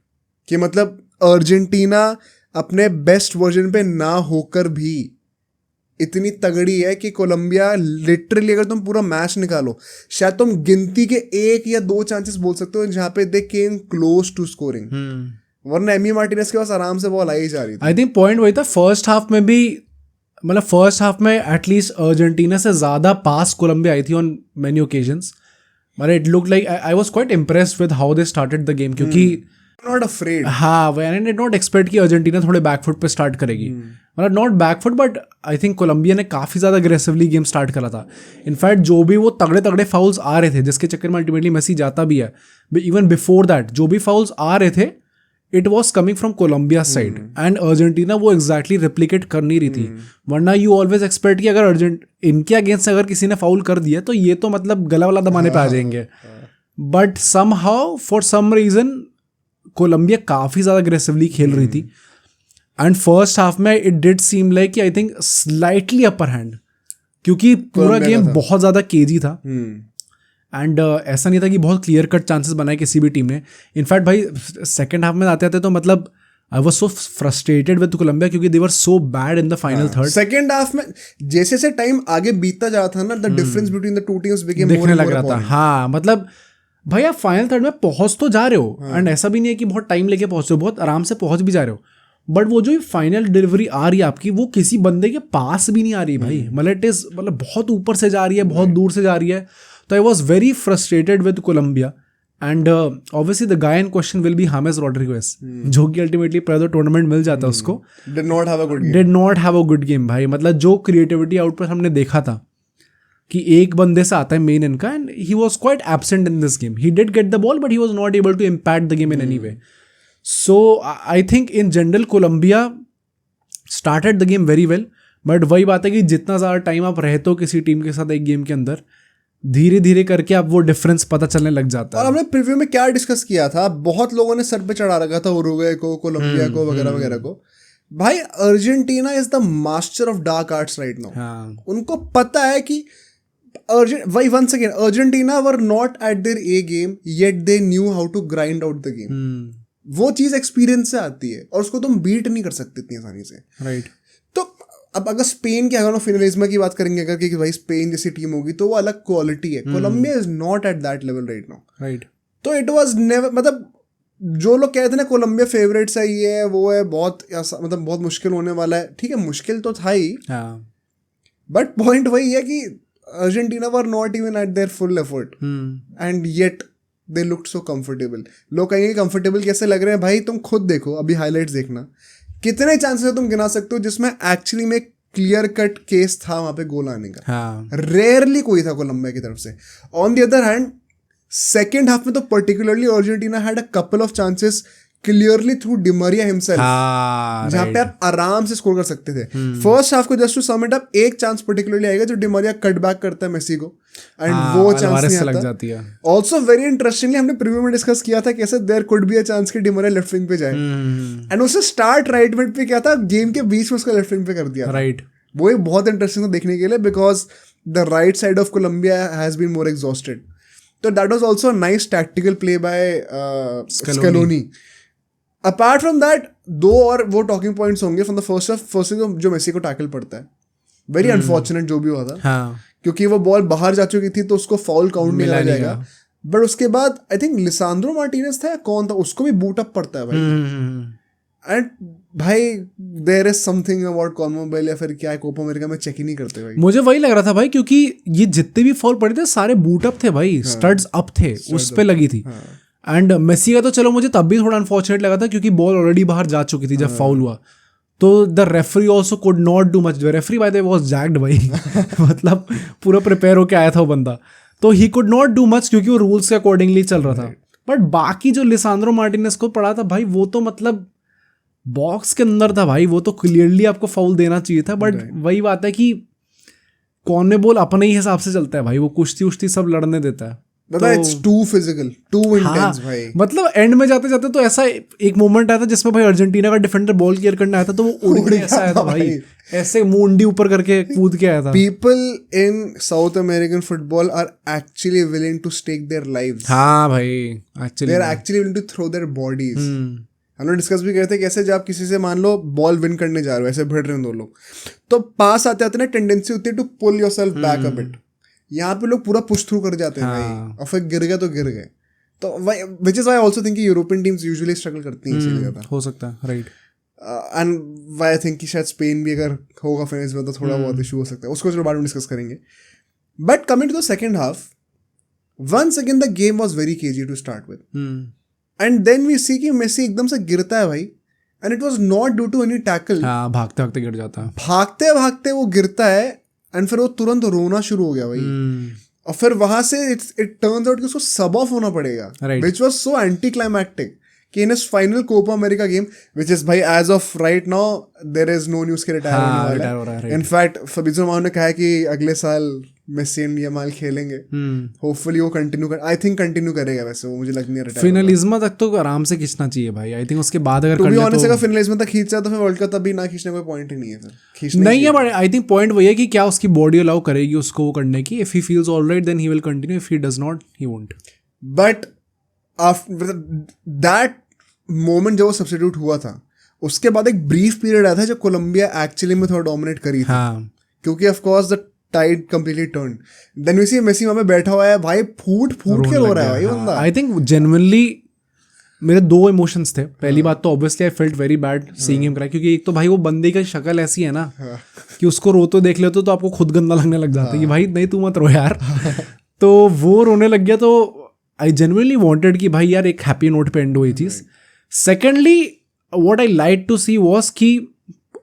कि मतलब अर्जेंटीना अपने बेस्ट वर्जन पे ना होकर भी इतनी तगड़ी है कि कोलंबिया लिटरली, अगर तुम पूरा मैच निकालो, शायद तुम गिनती के 1 या 2 चांसेस बोल सकते हो जहां पे दे केम क्लोज टू स्कोरिंग, वरना एमी मार्टिनेज के पास आराम से बॉल आई जा रही थी. आई थिंक पॉइंट वही था, फर्स्ट हाफ में भी, मतलब फर्स्ट हाफ में एटलीस्ट अर्जेंटीना से ज्यादा पास कोलंबिया आई थी on many occasions, but it look like I was quite impressed with how they started the game, क्योंकि नॉट अफ्रेड. हाँ, आई डिड नॉट एक्सपेक्ट कि अर्जेंटीना थोड़े बैकफुट पे स्टार्ट करेगी, मतलब not back foot, but I think Colombia ने काफ़ी ज़्यादा अग्रेसिवली गेम स्टार्ट करा था. इनफैक्ट जो भी वो तगड़े तगड़े फाउल्स आ रहे थे, जिसके चक्कर में अल्टीमेटली मेसी जाता भी है, इवन बिफोर दैट जो भी फाउल्स आ रहे थे, it was coming from Colombia side, and Argentina वो एग्जैक्टली रिप्लिकेट कर नहीं रही थी. वरना यू ऑलवेज एक्सपेक्ट कि अगर इनके अगेंस्ट अगर किसी ने फाउल कर दिया तो ये तो मतलब गला वाला दबाने पे आ जाएंगे. But somehow for some reason Colombia काफ़ी ज़्यादा अग्रेसिवली खेल रही थी, एंड फर्स्ट हाफ में इट डिड सीम लाइक कि I think slightly upper hand, क्योंकि पूरा गेम बहुत ज़्यादा केजी था. एंड ऐसा नहीं था कि बहुत क्लियर कट चांसेस बनाए किसी भी टीम ने. इनफैक्ट भाई सेकेंड हाफ में आते आते तो मतलब I was so frustrated with Colombia, क्योंकि they were so bad in the final third. Second half में जैसे जैसे टाइम आगे बीतता जाता था ना, the difference between the two teams became more दिखने लग रहा था. हाँ, मतलब भाई आप फाइनल थर्ड में पहुंच तो जा रहे हो, एंड ऐसा भी नहीं है कि बहुत टाइम लेके पहुंच रहे हो, बहुत आराम से पहुंच भी जा रहे हो, बट वो जो फाइनल डिलीवरी आ रही है आपकी, वो किसी बंदे के पास भी नहीं आ रही भाई. मतलब इट इज, मतलब बहुत ऊपर से जा रही है, बहुत दूर से जा रही है. तो I was very frustrated with Colombia, and obviously the guy in question will be James Rodriguez, जो कि ultimately player of the tournament मिल जाता है उसको. Did not have a good game भाई. मतलब जो क्रिएटिविटी आउटपुट हमने देखा था कि एक बंदे से आता है मेन इनका, and he was quite absent in this game. He did get the ball but he was not able to impact the game in any way. So I think in general Colombia started the game very well, but वही बात है कि जितना ज़्यादा time आप रहते हो किसी टीम के साथ एक गेम के अंदर, धीरे धीरे करके आप वो डिफरेंस पता चलने लग जाता है. और हमने प्रीव्यू में क्या डिस्कस किया था, बहुत लोगों ने सर पे चढ़ा रखा था उरुग्वे को, कोलंबिया को, वगैरह वगैरह को. भाई Argentina is the master of dark arts right now. उनको पता है कि once again Argentina were not at their A game, yet they knew how to grind out the game. वो चीज एक्सपीरियंस से आती है और उसको तुम बीट नहीं कर सकते इतनी आसानी से, राइट. तो अब अगर स्पेन की, अगर फिनलिज्मा की बात करेंगे अगर कि भाई स्पेन जैसी टीम होगी तो वो अलग क्वालिटी है. Colombia is not at that level right now, right. तो इट वाज नेवर, मतलब जो लोग कहते हैं ना कोलंबिया फेवरेट्स है, ये है वो है, बहुत मतलब बहुत मुश्किल होने वाला है, ठीक है मुश्किल तो था ही, बट पॉइंट वही है कि Argentina were not even at their full effort, and yet they looked so comfortable. लोग कहेंगे कंफर्टेबल कैसे लग रहे हैं भाई, तुम खुद देखो, अभी हाईलाइट्स देखना, कितने चांसेस है तुम गिना सकते हो जिसमें एक्चुअली में क्लियर कट केस था वहां पे गोल आने का. रेयरली कोई था कोलंबिया की तरफ से. On the other hand second half में तो particularly Argentina had a couple of chances clearly through Di Maria himself, जहां पे आप आराम से स्कोर कर सकते थे. फर्स्ट हाफ को just to sum it up, एक चांस पर्टिकुलरली आएगा जो डिमरिया कट बैक करता है मेसी को, एंड वो चांस नहीं आता. ऑल्सो वेरी इंटरेस्टिंगली हमने प्रीव्यू में डिस्कस किया था कैसे there could be a chance कि डिमरिया लेफ्ट विंग पे जाए, एंड उससे स्टार्ट राइट मिड पे क्या था, गेम के बीच में उसका लेफ्ट विंग पे कर दिया, राइट. वो एक बहुत इंटरेस्टिंग था देखने के लिए, because the right side of Colombia has been more exhausted. तो that was also a nice tactical play by Scaloni. Apart from that, दो और वो टॉकिंग पॉइंट्स होंगे from the first half. First जो मेसी को टैकल पड़ता है, very unfortunate जो भी हुआ था, क्योंकि वो बॉल बाहर जा चुकी थी तो उसको फाउल काउंट नहीं किया जाएगा. बट उसके बाद आई थिंक लिसांड्रो मार्टिनेज था या कौन था, उसको भी बूट अप पड़ता है भाई. एंड भाई देयर इज समथिंग अबाउट कॉन्मेबल या फिर क्या है, कोपा अमेरिका में चेक ही नहीं करते भाई. मुझे वही लग रहा था भाई, क्योंकि ये जितने भी फाउल पड़े थे सारे बूट अप थे भाई, स्टड्स अप थे, उस पे लगी थी. एंड मेसी का तो चलो मुझे तब भी थोड़ा अनफॉर्चुनेट लगा था क्योंकि बॉल ऑलरेडी बाहर जा चुकी थी जब फाउल हुआ, तो the referee also could not do much. The referee bye the way was jacked भाई. मतलब पूरा प्रिपेयर होके आया था वो बंदा, तो he could not do much क्योंकि वो रूल्स के अकॉर्डिंगली चल रहा था. बट बाकी जो लिसांड्रो मार्टिनेज को पड़ा था भाई, वो तो मतलब बॉक्स के अंदर था भाई, वो तो क्लियरली आपको फाउल देना चाहिए था. बट वही बात है कि कॉर्नर अपने ही हिसाब से चलता है भाई, वो कुश्ती उश्ती सब लड़ने देता है. It's too physical, too intense भाई. मतलब एंड में जाते जाते तो ऐसा एक मोमेंट आया था जिसमें भाई अर्जेंटीना का डिफेंडर बॉल क्लियर करने आया था, तो वो उड़ के ऐसा आया था भाई, ऐसे मुंडी ऊपर करके कूद के आया था. People in South American football are actually willing to stake their lives. हाँ भाई, actually they are actually willing to throw their bodies. हम लोग डिस्कस भी करते हैं कैसे जब आप किसी से मान लो बॉल विन करने जा रहे हो, ऐसे भिड़ रहे हैं दो लोग, तो पास आते आते ना टेंडेंसी होती है to pull yourself back a bit. यहाँ पे लोग पूरा पुश थ्रू कर जाते हैं भाई, और फिर गिर गए तो गिर गए. तो which is why I also think European teams usually struggle करती हैं इसीलिए ज्यादा. हो सकता है, right. And why I think कि शायद स्पेन भी अगर होगा फाइनल्स में तो थोड़ा बहुत इशू हो सकता है, उसको चलो बाद में डिस्कस करेंगे. But coming to the second half, once again the game was very cagey to start with, and then we see कि मेसी एकदम से गिरता है भाई, and it was not due to any tackle. हाँ, भागते भागते गिर जाता है, भागते भागते वो गिरता है, एंड फिर वो तुरंत रोना शुरू हो गया भाई. और फिर वहां से इट टर्न्स आउट कि उसको सब ऑफ होना पड़ेगा, which was so anti climactic कि इन इस final Copa America game, which is भाई as of right now there is no news के रिटायर होने वाला है. इनफैक्ट फabrizio romano ने कहा है कि अगले साल मेसी एंड यामाल खेलेंगे. होपफुली वो कंटिन्यू करेगा. वैसे वो मुझे लगता नहीं है फिनलिज्मा तक तो आराम से खींचना चाहिए भाई. आई थिंक उसके बाद अगर टू बी ऑनेस्ट अगर फिनलिज्मा तक खींच जाए तो फिर वर्ल्ड कप तभी ना खींचने कोई पॉइंट ही नहीं है. फिर नहीं है, बट आई थिंक पॉइंट वही है कि क्या उसकी बॉडी अलाउ करेगी उसको वो करने की. If he feels alright then he will continue, if he does not he won't. But after that moment जब वो सब्स्टिट्यूट हुआ था, उसके बाद एक ब्रीफ पीरियड आया था जब कोलंबिया एक्चुअली में थोड़ा डोमिनेट करी थी. क्योंकि of course the tide completely turn. Then we see Messi वहां पे बैठा हुआ है भाई, फूट के रो रहा है भाई बंदा. आई थिंक जेन्युइनली मेरे दो इमोशंस थे. पहली बात तो obviously I felt very bad seeing him cry, क्योंकि एक तो भाई वो बंदे की शक्ल ऐसी है ना कि उसको रोते देख लेते तो आपको खुद गंदा लगने लग जाता है कि भाई नहीं तू मत रो यार. तो वो रोने लग गया, तो आई जेन्युइनली वांटेड कि भाई यार एक हैप्पी नोट पे एंड हो ये चीज. Secondly what I like to see was कि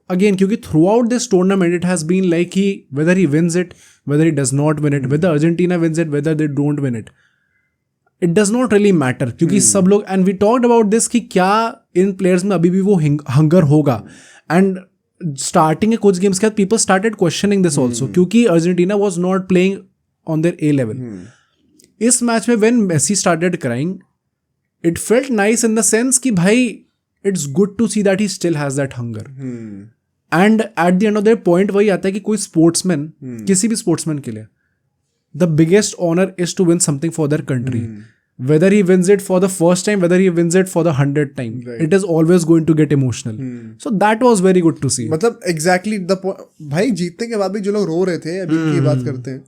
अगेन, क्योंकि throughout this tournament it has been like he whether he wins it, whether he does not win it, whether Argentina wins it, whether they don't win it, it does not really matter. क्योंकि सब लोग, and we talked about this कि क्या इन players में अभी भी वो hunger होगा. एंड स्टार्टिंग के कुछ गेम्स के बाद people started questioning this also, क्योंकि Argentina was not playing on their a level. इस मैच में when Messi started crying, it felt nice in the sense कि भाई it's good to see that he still has that hunger. And at the end of the point वही आता है कि कोई sportsman, किसी भी स्पोर्ट्समैन के लिए the biggest honour is to win something for their country. Whether he wins it for the first time, whether he wins it for the 100th time, it is always going to get emotional. So that was very good to see. मतलब exactly the भाई जीतने के बाद भी जो लोग रो रहे थे, अभी की बात करते हैं,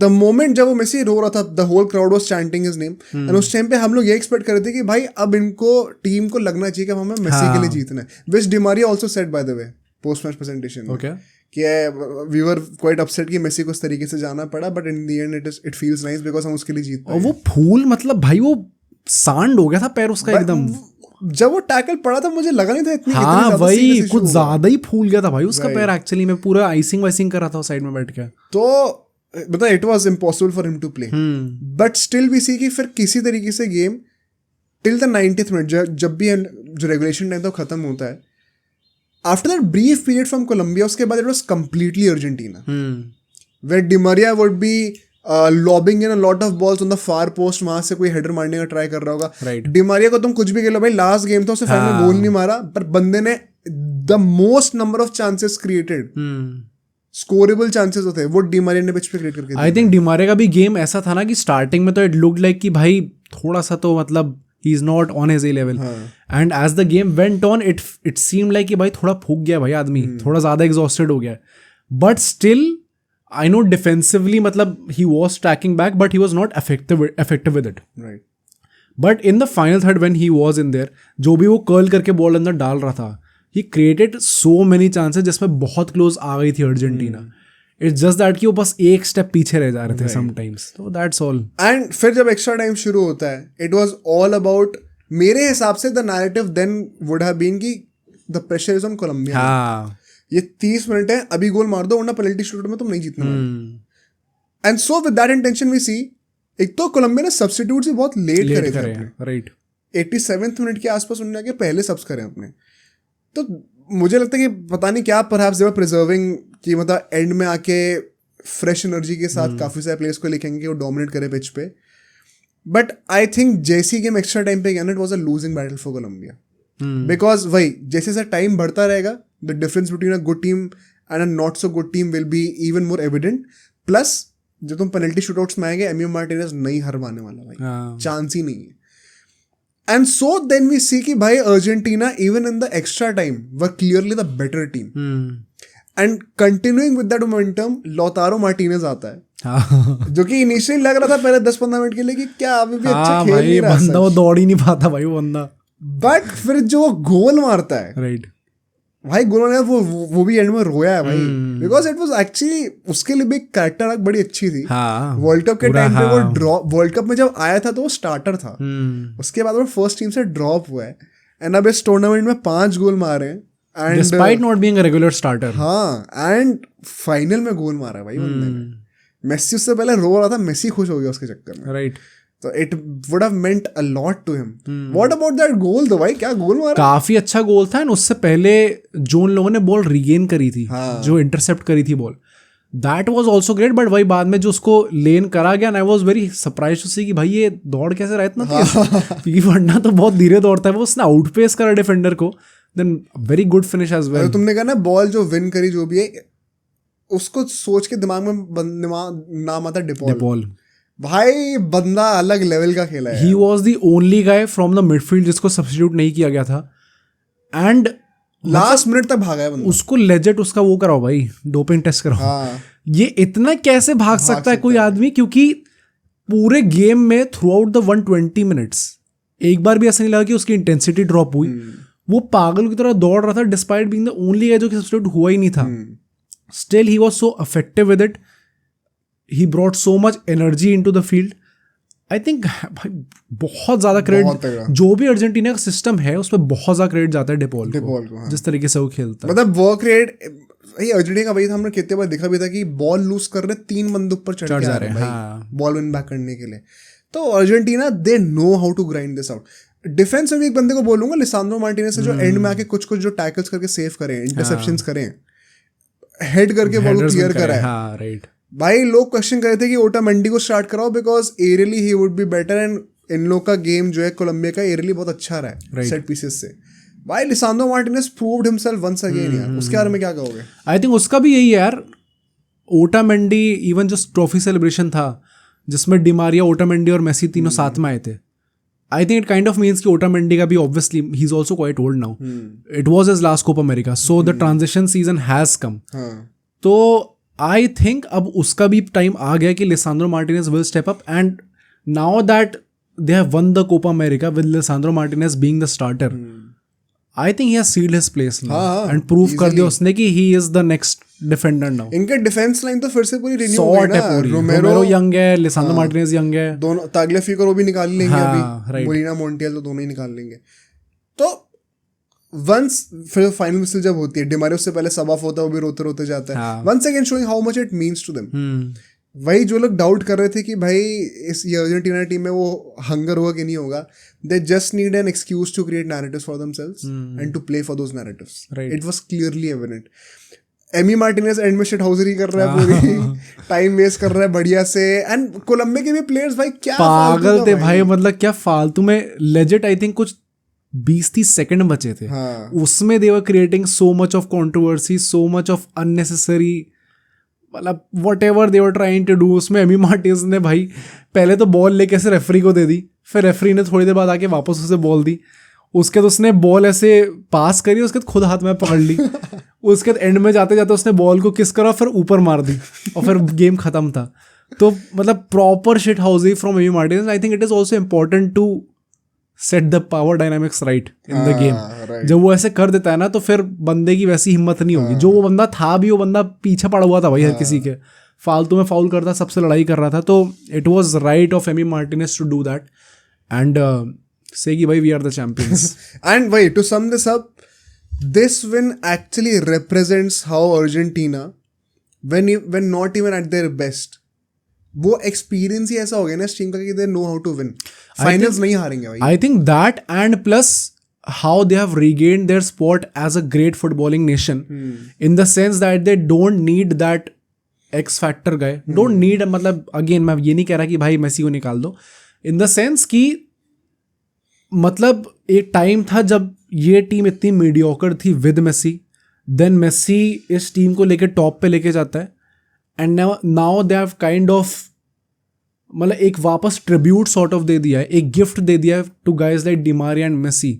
the moment जब वो मेसी रो रहा था, the whole crowd was chanting his name, and उस टाइम पे हम लोग ये एक्सपेक्ट कर रहे थे कि भाई अब इनको टीम को लगना चाहिए कि हमें मेसी के लिए जीतना है. Which Di Maria also said by the way post match presentation. Okay. कि we were quite upset कि मेसी को इस तरीके से जाना पड़ा, but in the end it feels nice because हम उसके लिए जीत पाए. और वो फूल मतलब भाई वो सांड हो गया था पैर उसका एकदम. जब वो टैकल पड़ा था मुझे लगा नहीं था इतनी. हाँ वही कुछ ज्यादा ही फूल गया था भाई उसका पैर एक्चुअली में. पूरा आइसिंग वाइसिंग कर रहा था साइड में बैठ के. तो मतलब it was impossible for him to play, but still we see कि फिर किसी तरीके से game till the 90th minute, जब भी जो रेगुलेशन टाइम था वो खत्म होता है, after that brief period from Colombia, उसके बाद it was completely Argentina, where Di Maria would be lobbing in a lot of balls on the far post. वहां से कोई हेडर मारने का ट्राई कर रहा होगा. Di Maria को तुम कुछ भी खेलो भाई, लास्ट गेम था उससे फाइनल गोल नहीं मारा, पर बंदे ने the most number of chances created, scorable chances होते हैं, वो Di Maria ने पिच पे क्रिएट करके. आई थिंक Di Maria का भी गेम ऐसा था ना कि स्टार्टिंग में तो इट लुक्ड लाइक कि भाई थोड़ा सा तो मतलब he is not on his A level. And as the game went on, it seemed like कि भाई थोड़ा फूक गया भाई आदमी, थोड़ा ज़्यादा exhausted हो गया. But still, I know defensively मतलब he was tracking back, but he was not effective with it. Right. But in the final third when he was in there, जो भी वो कर्ल करके बॉल अंदर डाल रहा था, he created so many chances जिसमें बहुत क्लोज आ गई थी अर्जेंटीना. इट्स जस्ट दैट कि वो बस एक स्टेप पीछे रह जा रहे थे समटाइम्स. तो दैट्स ऑल. एंड फिर जब एक्स्ट्रा टाइम शुरू होता है, इट वाज ऑल अबाउट, मेरे हिसाब से the narrative then would have been that the pressure is on Colombia. हाँ ये 30 मिनट है, अभी गोल मार दो वरना पेनल्टी शूट में तुम नहीं जीतने वाले। And so with that intention we see, एक तो कोलंबिया ने सब्स्टिट्यूट्स भी बहुत लेट करे थे अपने, राइट 87th मिनट के आसपास उन्होंने आके पहले सब्स करे अपने। तो मुझे लगता है कि पता नहीं क्या परहैप्स दे वर प्रिजर्विंग, कि मतलब एंड में आके फ्रेश एनर्जी के साथ काफी सारे प्लेयर्स को लिखेंगे कि वो डोमिनेट करे पिच पे। बट आई थिंक जैसी गेम एक्स्ट्रा टाइम पे गया ना, it was a losing battle for Colombia, because वही जैसे जैसे टाइम बढ़ता रहेगा the difference between a good team and a not so good team will be even more evident. Plus जब तुम पेनल्टी शूटआउट्स में आएंगे, एमियो मार्टिनेज नहीं हरवाने वाला भाई, चांस ही नहीं है। And so then we see कि भाई Argentina even in the extra time were clearly the better team. And continuing with that momentum, Lautaro Martinez आता है, जो कि इनिशियली लग रहा था पहले 10-15 मिनट के लिए कि क्या अभी भी अच्छा खेल नहीं रहा बंदा, वो दौड़ ही नहीं पाता भाई वो बंदा। बट फिर जो गोल मारता है, राइट भाई गोल ने वो भी एंड में रोया है भाई, बिकॉज इट वाज एक्चुअली उसके लिए भी कैरेक्टर आर्क बड़ी अच्छी थी। वर्ल्ड कप के टाइम पे वो ड्रॉप, वर्ल्ड कप में जब आया था तो वो स्टार्टर था, उसके बाद वो फर्स्ट टीम से ड्रॉप हुआ है एंड अब इस टूर्नामेंट में 5 गोल मारे हैं and despite not being a regular starter. हाँ, एंड फाइनल में गोल मारा है भाई बंदे ने। मेसी उससे पहले रो रहा था, मेसी खुश हो गया उसके चक्कर में, राइट। तो it would have meant a lot to him. What about that goal तो भाई, क्या गोल मारा, काफी अच्छा गोल था। एंड उससे पहले जो उन लोगों ने बॉल रिगेन करी थी, जो इंटरसेप्ट करी थी ball, that was also great. But वही बाद में जो उसको लेन करा गया, and I was very surprised to see कि भाई ये दौड़ कैसे रहा इतना तेज, क्योंकि वरना तो बहुत धीरे दौड़ता है वो। उसने आउटपेस करा डिफेंडर को, then very good finish as well. तुमने कहा ना बॉल जो विन करी जो भी है, उसको सोच के दिमाग में नाम आता डिपॉल। भाई बंदा अलग लेवल का खेला है। He was the only guy from the midfield जिसको सब्स्टिट्यूट नहीं किया गया था, एंड लास्ट मिनट तक भागा है बंदा। उसको लेजेट उसका वो कराओ भाई, डोपिंग टेस्ट कराओ। हाँ। ये इतना कैसे भाग सकता है कोई आदमी, क्योंकि पूरे गेम में थ्रू आउट द 120 मिनट्स एक बार भी ऐसा नहीं लगा कि उसकी इंटेंसिटी ड्रॉप हुई। वो पागल की तरह दौड़ रहा था despite being the only guy जो कि सब्स्टिट्यूट हुआ ही नहीं था। Still he was so effective with it, he brought so much energy into the field. I think भाई बहुत ज़्यादा क्रेडिट जो भी अर्जेंटीना का सिस्टम है उसमें बहुत ज़्यादा क्रेडिट जाता है डिपॉल को, हाँ। जिस तरीके से वो खेलता है, मतलब वर्क रेट भाई अर्जेंटीना का वही था। हमने कितने बार देखा भी था कि बॉल लूज कर रहे 3 बंदे ऊपर चढ़ जा रहे हैं बॉल विन बैक करने के लिए। तो Argentina they know how to grind this out. Defence में भी एक बंदे को बोलूंगा, लिसांड्रो मार्टिनेज से, जो एंड में आके कुछ जो टैकल्स करके सेव करें, इंटरसेप्शंस करें, हेड करके बॉल को क्लियर करा है। राइट भाई लोग क्वेश्चन कर रहे थे कि ओटामेंडी को स्टार्ट कराओ because aerially he would be better, and in लोग का गेम जो है कोलंबिया का एरियली बहुत अच्छा रहा है सेट पीसेस से। भाई Lisandro Martinez proved himself once again यार। उसके बारे में क्या कहोगे? आई थिंक उसका भी यही है यार। ओटामेंडी इवन जो ट्रॉफी सेलिब्रेशन था जिसमें डिमारिया, ओटामेंडी और मेसी तीनों साथ में आए थे, I think it kind of means कि ओटामेंडी का भी obviously he is also quite old now, it was his last Copa America, so the transition season has come. तो आई थिंक अब उसका भी टाइम आ गया कि Lisandro Martinez will step up, and now that they have won the Copa America with Lisandro Martinez being the starter, I think he has sealed his place now and prove कर दिया उसने कि he is the next defender now. इनके defence line तो फिर से पूरी renew हो गई ना। रोमेरो यंग है, लिसांड्रो मार्टिनेज यंग है, दोनों तागलियाफिको को भी निकाल लेंगे अभी, मोलिना मोंटियल तो दोनों ही निकाल लेंगे। तो वंस फिर फाइनल विसल जब होती है, डिमारियो से पहले सब ऑफ होता है, वो भी रोते रोते जाता है, once again showing how much it means to them. वही जो लोग डाउट कर रहे थे कि भाई इस अर्जेंटीना टीम में वो हंगर होगा कि नहीं होगा, they just need an excuse to create narratives for themselves and to play for those narratives. It was clearly evident. Emi Martinez end में शिटहाउजरी कर रहा है, पूरी टाइम वेस्ट कर रहा है बढ़िया से, एंड कोलंबिया के भी प्लेयर्स भाई क्या पागल थे भाई, मतलब क्या फालतू में लेजिट। आई थिंक कुछ 20-30 सेकंड बचे थे, उसमें they were creating so much of controversy, so much of unnecessary, मतलब whatever they were trying to do. उसमें एमी मार्टिनेज ने भाई पहले तो बॉल लेके ऐसे रेफरी को दे दी, फिर रेफरी ने थोड़ी देर बाद आके वापस उसे बॉल दी, उसके बाद उसने बॉल ऐसे पास करी, उसके बाद खुद हाथ में पकड़ ली, उसके बाद एंड में जाते जाते उसने बॉल को किस करा, फिर ऊपर मार दी और फिर गेम खत्म था। तो मतलब proper shithousery from Emi Martinez. I think it is also important to set the power dynamics right in the game. जब वो ऐसे कर देता है ना तो फिर बंदे की वैसी हिम्मत नहीं होगी। जो वो बंदा था भी, वो बंदा पीछे पड़ा हुआ था भाई हर किसी के, फालतू में फाउल करता, सबसे लड़ाई कर रहा था। तो it was right of Emi Martinez to do that and say कि भाई we are the champions. And भाई to sum this up, this win actually represents how Argentina, when not even at their best, वो experience ही ऐसा हो गया ना इस टीम का कि they know how to win, finals नहीं हारेंगे भाई. I think that and plus how they have regained their spot as a great footballing nation in the sense that they don't need that X factor guy. Don't need, मतलब again मैं ये नहीं कह रहा कि भाई मेसी को निकाल दो, in the sense कि मतलब एक टाइम था जब ये टीम इतनी मीडियोकर थी विद मेसी, देन मेसी इस टीम को लेके टॉप पे लेके जाता है and now they have kind of मतलब एक वापस ट्रिब्यूट सॉर्ट ऑफ दे दिया है, एक गिफ्ट दे दिया है to guys like Di Maria and Messi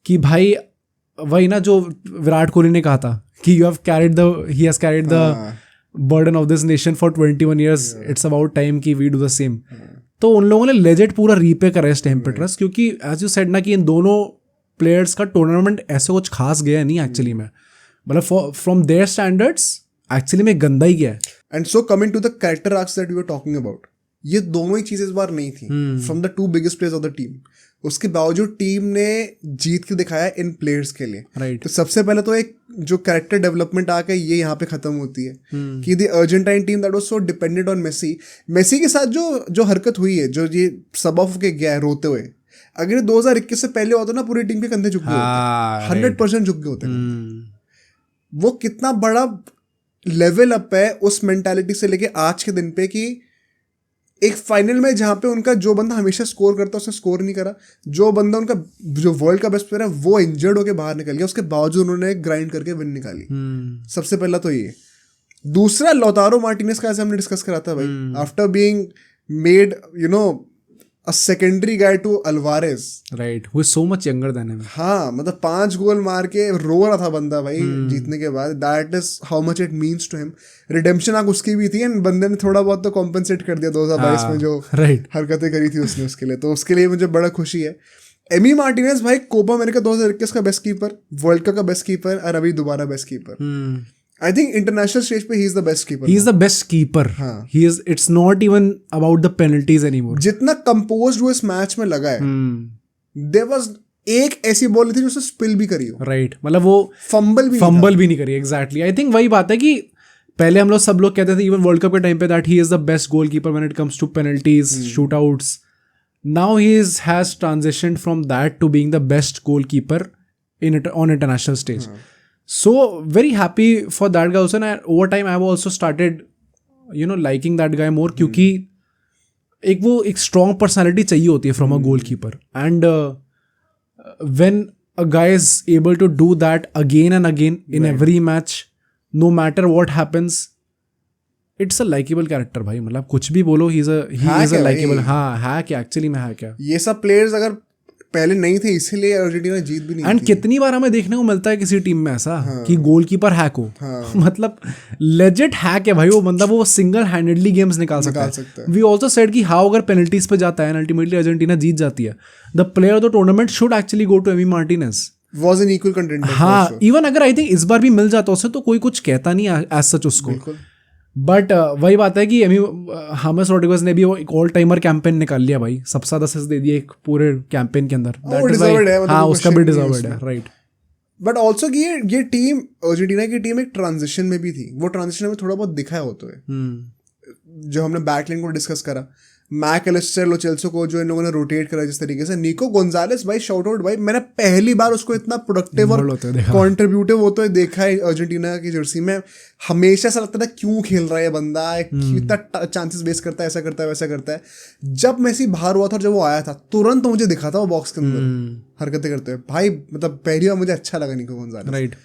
कि भाई वही ना जो विराट कोहली ने कहा था कि he has carried the burden of this nation for 21 years, it's about time कि वी डू द सेम. तो उन लोगों ने लेजेंड पूरा रीपे करा इस टाइम पे ट्रस्ट, क्योंकि एज यू सेड ना कि इन दोनों प्लेयर्स का टूर्नामेंट ऐसे कुछ खास गया नहीं एक्चुअली में, मतलब फ्रॉम देयर स्टैंडर्ड्स एक्चुअली में गंदा ही गया है. And so coming to the character arcs that we were talking about, ये दोनों ही चीजें इस बार नहीं थी from the two biggest players of the team. उसके बावजूद टीम ने जीत के दिखाया इन प्लेयर्स के लिए. राइट. तो सबसे पहले तो एक जो कैरेक्टर डेवलपमेंट आके ये यहाँ पे खत्म होती है कि the Argentine team that was so dependent on Messi के साथ जो हरकत हुई है, जो ये सब ऑफ के गया है रोते हुए, अगर 2021 से पहले होता ना पूरी टीम के कंधे झुक गए होते, 100% झुक गए होते. वो कितना बड़ा लेवल अप है उस मेंटालिटी से लेके आज के दिन पे कि एक फाइनल में जहाँ पे उनका जो बंदा हमेशा स्कोर करता है उसने स्कोर नहीं करा, जो बंदा उनका जो वर्ल्ड का बेस्ट प्लेयर है वो इंजर्ड होके बाहर निकल गया, उसके बावजूद उन्होंने ग्राइंड करके विन निकाली. सबसे पहला तो ये. दूसरा लौतारो मार्टिनेज का, ऐसे हमने डिस्कस करा था भाई, after being made a secondary guy to Alvarez, right, who is so much younger than him. हाँ, मतलब 5 गोल मार के रो रहा था बंदा भाई जीतने के बाद. That is how much it means to him. Redemption आग उसकी भी थी एंड बंदे ने थोड़ा बहुत तो कॉम्पनसेट कर दिया 2022 में जो हरकतें करी थी उसने उसके लिए, तो उसके लिए मुझे बड़ा खुशी है. एमी मार्टिनेज भाई कोपा अमेरिका 2021 का बेस्ट कीपर, वर्ल्ड कप का बेस्ट कीपर और अभी दोबारा best keeper. I think international stage पे he is the best keeper. He is the best keeper. हाँ. He is. It's not even about the penalties anymore. जितना composed वो इस match में लगा है, there was एक ऐसी बॉल थी जो उसने स्पिल भी करी हो. Right. मतलब वो फंबल भी नहीं करी. Exactly. I think वही बात है कि पहले हम लोग सब लोग कहते थे इवन वर्ल्ड कप के टाइम पे that he is the best goalkeeper when it comes to penalties, shootouts. Now he has transitioned from that to being the best goalkeeper on international stage. So very happy for that guy also, and over time I've also started liking that guy more, क्योंकि एक strong personality चाहिए होती है from a goalkeeper, and when a guy is able to do that again and again in every match, no matter what happens, it's a likable character भाई. मतलब कुछ भी बोलो, he is a likable. हाँ है क्या एक्चुअली में, है क्या ये सब प्लेयर्स अगर पहले नहीं थे इसीलिए अर्जेंटीना जीत भी नहीं. एंड कितनी बार हमें देखने को मिलता है किसी टीम में ऐसा कि गोलकीपर हैक हो. मतलब लेजेंड हैक है भाई वो बंदा, वो सिंगल हैंडेडली गेम्स निकाल सकता है. वी ऑल्सो सेड कि हाउ अगर पेनल्टीज पे जाता है अल्टीमेटली अर्जेंटीना जीत जाती है, the player of the tournament should actually go to Emi Martinez. Was an equal contender. हाँ, इवन अगर आई थिंक इस बार भी मिल जाता उसे तो कोई कुछ कहता नहीं एज सच उसको. बट वही बात है कि हामेस रोड्रिगेज ने भी वो एक ऑल टाइमर कैंपेन निकाल लिया भाई, सबसे ज्यादा असिस्ट दे दिया एक पूरे कैंपेन के अंदर. हाँ, उसका भी डिजर्व्ड है. राइट. बट ऑल्सो कि ये टीम अर्जेंटीना की टीम एक ट्रांजिशन में भी थी. वो ट्रांजिशन में थोड़ा बहुत दिखा होता है जो हमने बैकलाइन को डिस्कस करा. मैक एलिस्टर, लो चेल्सो को जो इन लोगों ने रोटेट करा जिस तरीके से. निको गोंजालेस भाई, शाउट आउट भाई, मैंने पहली बार उसको इतना प्रोडक्टिव और कॉन्ट्रीब्यूटिव होते हुए देखा है अर्जेंटीना की जर्सी में. हमेशा ऐसा लगता था क्यों खेल रहा है ये बंदा, इतना चांसेस बेस करता है, ऐसा करता है वैसा करता है. जब मेसी बाहर हुआ था और जब वो आया था तुरंत मुझे दिखा था वो बॉक्स के अंदर हरकतें करते हुए भाई. मतलब पहली बार मुझे अच्छा लगा Nico Gonzalez. Right.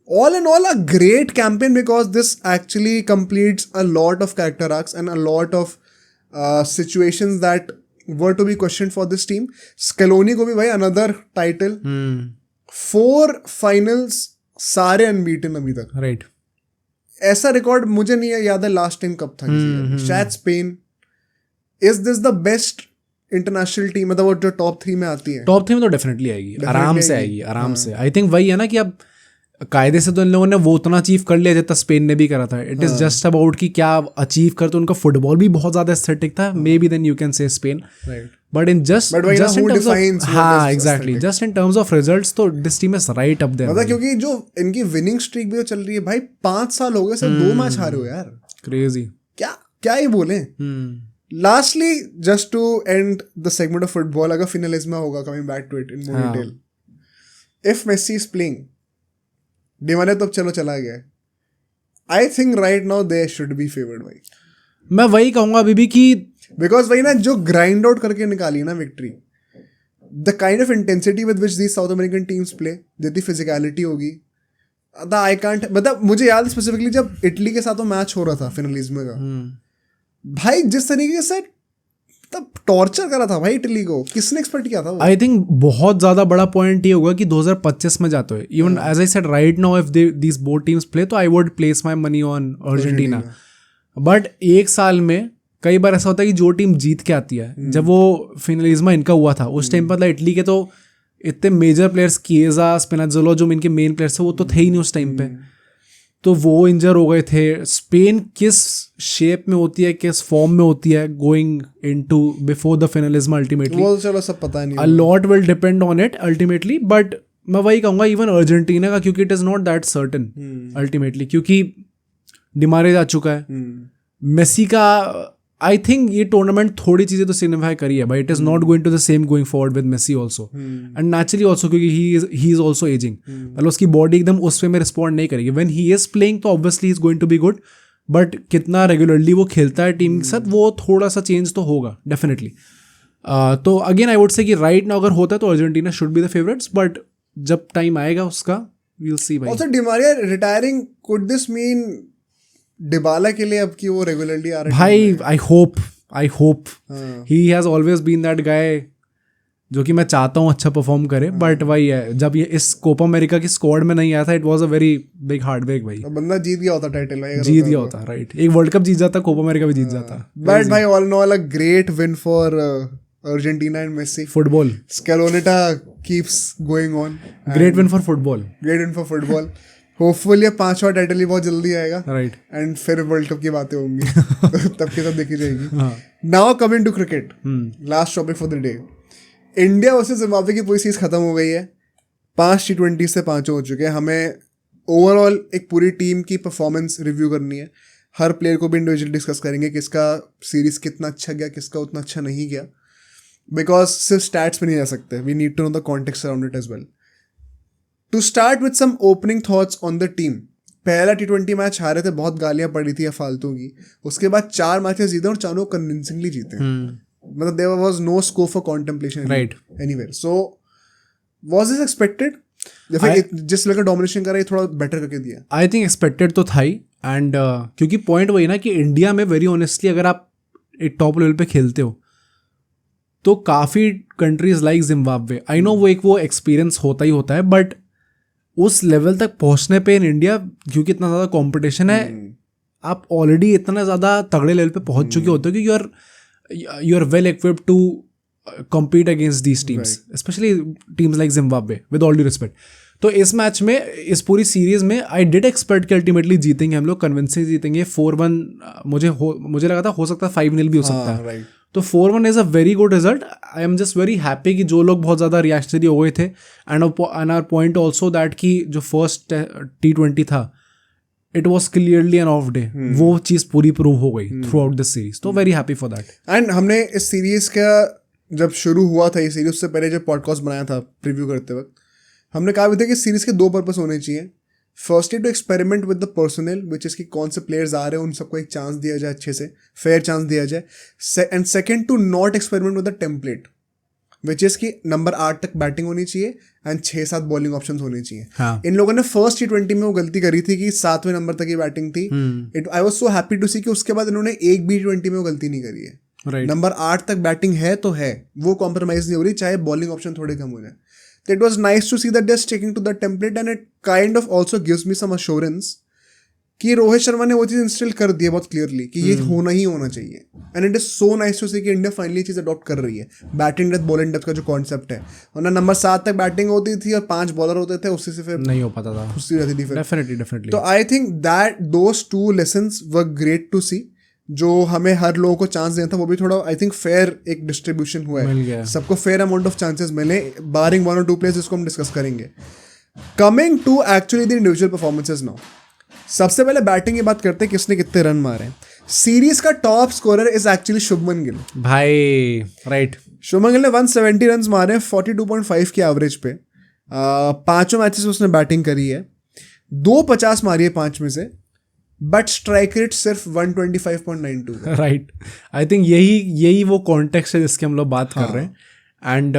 All in all, a great campaign because this actually completes a lot of character arcs and a lot of situations that were to be questioned for this team. Scaloni को भी भाई another title, 4 finals, सारे unbeaten अभी तक. Right. ऐसा record मुझे नहीं याद है लास्ट टाइम कब था. शायद Spain. Is this the best international team, मतलब वो जो टॉप 3 में आती है? टॉप 3 में तो डेफिनेटली आएगी, आराम से आएगी, आराम से. आई थिंक वही है ना कि अब कायदे से तो इन लोगों ने वो उतना अचीव कर लिया जितना स्पेन ने भी करा था. इट इज जस्ट अबाउट कि क्या अचीव कर. तो उनका फुटबॉल भी बहुत ज्यादा एस्थेटिक था. Maybe then you can say Spain. But in just But वही ना, just in who terms defines of what हाँ is exactly aesthetic? Just in terms of results तो this team is right up there. मतलब क्योंकि जो इनकी winning streak भी तो चल रही है भाई, 5 साल हो गए सर, 2 मैच हारे हो यार, क्रेजी. क्या क्या ही बोले. Lastly just to end the segment of football, अगर फिनलिज्मा होगा, coming back to it in more detail, if Messi is playing, Di Maria तो अब चलो चला गया, I think right now they should be favoured भाई. मैं वही कहूंगा अभी भी कि बिकॉज वही ना, जो ग्राइंड आउट करके निकाली ना victory, the kind of intensity with which these south American teams play, जितनी फिजिकलिटी होगी, द आई कांट, मतलब मुझे याद स्पेसिफिकली जब इटली के साथ वो मैच हो रहा था फिनलिज्मा का, भाई जिस तरीके से तब टॉर्चर करा था भाई इटली को, किसने एक्सपेक्ट किया था वो? आई थिंक बहुत ज्यादा बड़ा पॉइंट ये होगा कि 2025 में जाते हुए, even as I said right now, if these both teams play, तो I would place my money on Argentina. But एक साल में कई बार ऐसा होता है कि जो टीम जीत के आती है, जब वो फिनलिज्मा इनका हुआ था उस टाइम पर, मतलब इटली के तो इतने मेजर प्लेयर्स, किएजा, स्पिनाज़ोला, जो इनके मेन प्लेयर्स थे, वो तो थे ही नहीं उस टाइम पे, तो वो इंजर हो गए थे. स्पेन किस शेप में होती है, किस फॉर्म में होती है going into before the Finalissima, ultimately वो चलो सब पता नहीं, a lot will depend on it ultimately. But मैं वही कहूँगा इवन अर्जेंटीना का, क्योंकि it is not that certain ultimately, क्योंकि डिमारिया जा चुका है, मेसी का आई थिंक ये टूर्नामेंट थोड़ी चीज़ें तो सिग्निफाई करी है, but it is not going to the same going forward with Messi also, and naturally also क्योंकि ही इज़ ऑल्सो एजिंग, मतलब उसकी बॉडी एकदम उस वे में रिस्पॉन्ड नहीं करेगी. व्हेन ही इज़ प्लेइंग तो obviously is going to be good, but कितना रेगुलरली वो खेलता है टीम के साथ, वो थोड़ा सा चेंज तो होगा डेफिनेटली. तो अगेन आई वुड से कि राइट नाउ अगर होता है तो Argentina should be the favourites, but जब टाइम आएगा उसका वी विल सी. भाई also Di Maria retiring, could this mean Dybala के लिए अब की वो रेगुलरली आ रहा है? भाई I hope he has always been that guy जो कि मैं चाहता हूँ अच्छा परफॉर्म करे, बट वही है, जब ये इस कोपा अमेरिका की स्क्वाड में नहीं आया था, it was a very big heartbreak. भाई बंदा जीत गया होता टाइटल भाई, जीत गया होता, राइट, एक वर्ल्ड कप जीत जाता, कोपा अमेरिका भी जीत जाता. बट भाई all in all a great win for Argentina and Messi. Football, Scalonita keeps going on. Great win for football, Great win for football. Hopefully ये 5वां टाइटल ही बहुत जल्दी आएगा, राइट, एंड फिर वर्ल्ड कप की बातें होंगी तब की तब देखी जाएगी. Now coming to cricket, last topic for the day, India versus Zimbabwe की पूरी सीरीज खत्म हो गई है. 5 T20 से 5 हो चुके हैं. हमें ओवरऑल एक पूरी टीम की परफॉर्मेंस रिव्यू करनी है, हर प्लेयर को भी इंडिविजुअली डिस्कस करेंगे, किसका सीरीज कितना अच्छा गया, किसका उतना अच्छा नहीं गया, बिकॉज सिर्फ स्टैट्स पे नहीं जा सकते, we need to know the context around it as well. To start with some opening thoughts on the team. पहला T20 मैच हारे थे, बहुत गालियां पड़ी थी फालतू की. उसके बाद 4 मैचेस जीते और चारों कन्विंसिंगली जीते. मतलब there was no scope for contemplation anywhere. So was this expected, या फिर जिस लेकर डोमिनेशन कर रहा है थोड़ा बेटर करके दिया? आई थिंक एक्सपेक्टेड तो था ही, एंड क्योंकि पॉइंट वही ना कि इंडिया में वेरी ऑनेस्टली अगर आप एक टॉप लेवल पे खेलते हो तो काफ़ी countries like Zimbabwe, I know वो एक्सपीरियंस होता ही होता है, बट उस लेवल तक पहुंचने पे इन इंडिया, क्योंकि इतना ज़्यादा कंपटीशन है, आप ऑलरेडी इतना ज़्यादा तगड़े लेवल पे पहुंच चुके होते हो कि you are well equipped to compete against these teams, especially teams like Zimbabwe, with all due respect. तो इस मैच में, इस पूरी सीरीज में आई डिड एक्सपेक्ट कि अल्टीमेटली जीतेंगे हम लोग, कन्विंसिंग जीतेंगे. 4-1 मुझे लगा था हो सकता है 5-0 भी हो सकता है. तो 4-1 is a very good result. I am just very happy कि जो लोग बहुत ज़्यादा रिएक्शनरी हो गए थे, and our point also that कि जो फर्स्ट T20 था it was clearly an off day, वो चीज़ पूरी प्रूव हो गई थ्रू आउट दिस सीरीज. तो very happy for that. And हमने इस सीरीज का जब शुरू हुआ था, ये सीरीज उससे पहले जब पॉडकास्ट बनाया था प्रीव्यू करते वक्त, हमने कहा भी था कि सीरीज के 2 पर्पस होने चाहिए. Firstly to experiment with the personnel, which is कि कौन से प्लेयर्स आ रहे हैं, उन सबको एक चांस दिया जाए, अच्छे से फेयर चांस दिया जाए. And second to not experiment with the template, which is कि नंबर 8 तक बैटिंग होनी चाहिए एंड 6-7 बॉलिंग ऑप्शंस होने चाहिए. इन लोगों ने फर्स्ट T20 में वो गलती करी थी कि 7वें नंबर तक की बैटिंग थी. I was so happy to see कि उसके बाद इन्होंने एक भी T20 में वो गलती नहीं करी है. नंबर 8 तक बैटिंग है तो है, वो कॉम्प्रोमाइज नहीं हो रही, चाहे बॉलिंग ऑप्शन थोड़े कम हो जाए. तो it was nice to see that they are sticking to the template, and it kind of also gives me some assurance कि रोहित शर्मा ने वो चीज़ इंस्टिल कर दी है बहुत क्लियरली कि ये होना ही होना चाहिए. And it is so nice to see कि इंडिया फाइनली चीज़ अडॉप्ट कर रही है. बैटिंग डेप्थ, बॉलिंग डेप्थ का जो कॉन्सेप्ट है, वरना नंबर 7 तक बैटिंग होती थी और 5 बॉलर होते थे, उससे से फिर नहीं हो पाता था, खुशी रहती थी फिर. डेफिनेटली. तो I think that those 2 lessons were great to see. जो हमें हर लोगों को चांस देना था वो भी थोड़ा आई थिंक फेयर एक डिस्ट्रीब्यूशन हुआ मिल है, गया। सबको फेयर अमाउंट ऑफ चांसेस मिले, बारिंग 1 और 2 प्लेयर्स जिसको हम डिस्कस करेंगे। Coming to actually the individual performances now, सबसे पहले बैटिंग की बात करते हैं, किसने कितने रन मारे हैं। सीरीज का top scorer is actually Shubman Gill भाई, राइट। शुभमन गिल ने 170 रन मारे हैं 42.5 की एवरेज पे। पांचों मैचेस में उसने बैटिंग करी है, 250 मारी है 5 में से, बट स्ट्राइक रेट सिर्फ 125.92 राइट। आई थिंक यही वो कॉन्टेक्स्ट है जिसकी हम लोग बात कर रहे हैं। एंड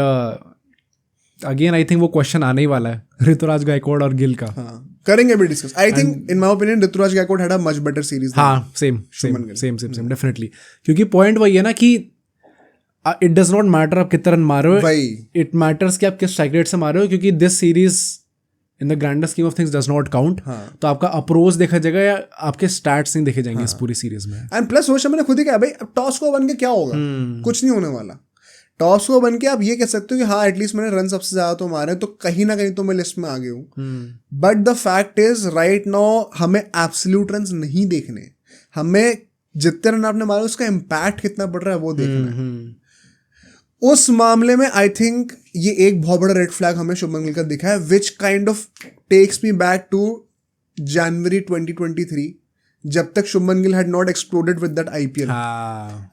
अगेन आई थिंक वो क्वेश्चन आने ही वाला है ऋतुराज गायकवाड़ और गिल का। हाँ, करेंगे भी discuss. I think in my opinion Ruturaj Gaikwad had a much better series. हाँ, सेम डेफिनेटली, क्योंकि पॉइंट वही है ना कि इट डज नॉट मैटर आप कितने रन मार रहे हो, इट मैटर्स कि आप किस स्ट्राइक रेट से मार रहे हो, क्योंकि this series in the grander scheme of things does not count. तो आपका अप्रोच देखा जाएगा या आपके स्टैट्स नहीं देखे जाएंगे इस पूरी सीरीज में। एंड प्लस रोहित शर्मा ने खुद ही कहा भाई अब टॉस को बन के क्या होगा, कुछ नहीं होने वाला। टॉस को बन के आप ये कह सकते हो कि हाँ एटलीस्ट मैंने रन सबसे ज्यादा तो मारे, तो कहीं ना कहीं तो मैं लिस्ट में आ गया हूँ। But the fact is right now हमें एब्सोल्यूट रन नहीं देखने, हमें जितने रन आपने मारे उसका इम्पैक्ट कितना पड़ रहा है वो देखना है। उस मामले में आई थिंक ये एक बहुत बड़ा रेड फ्लैग हमें शुभमन गिल का दिखा है, which kind of takes me back to January 2023, जब तक Shubman Gill had not exploded with that IPL.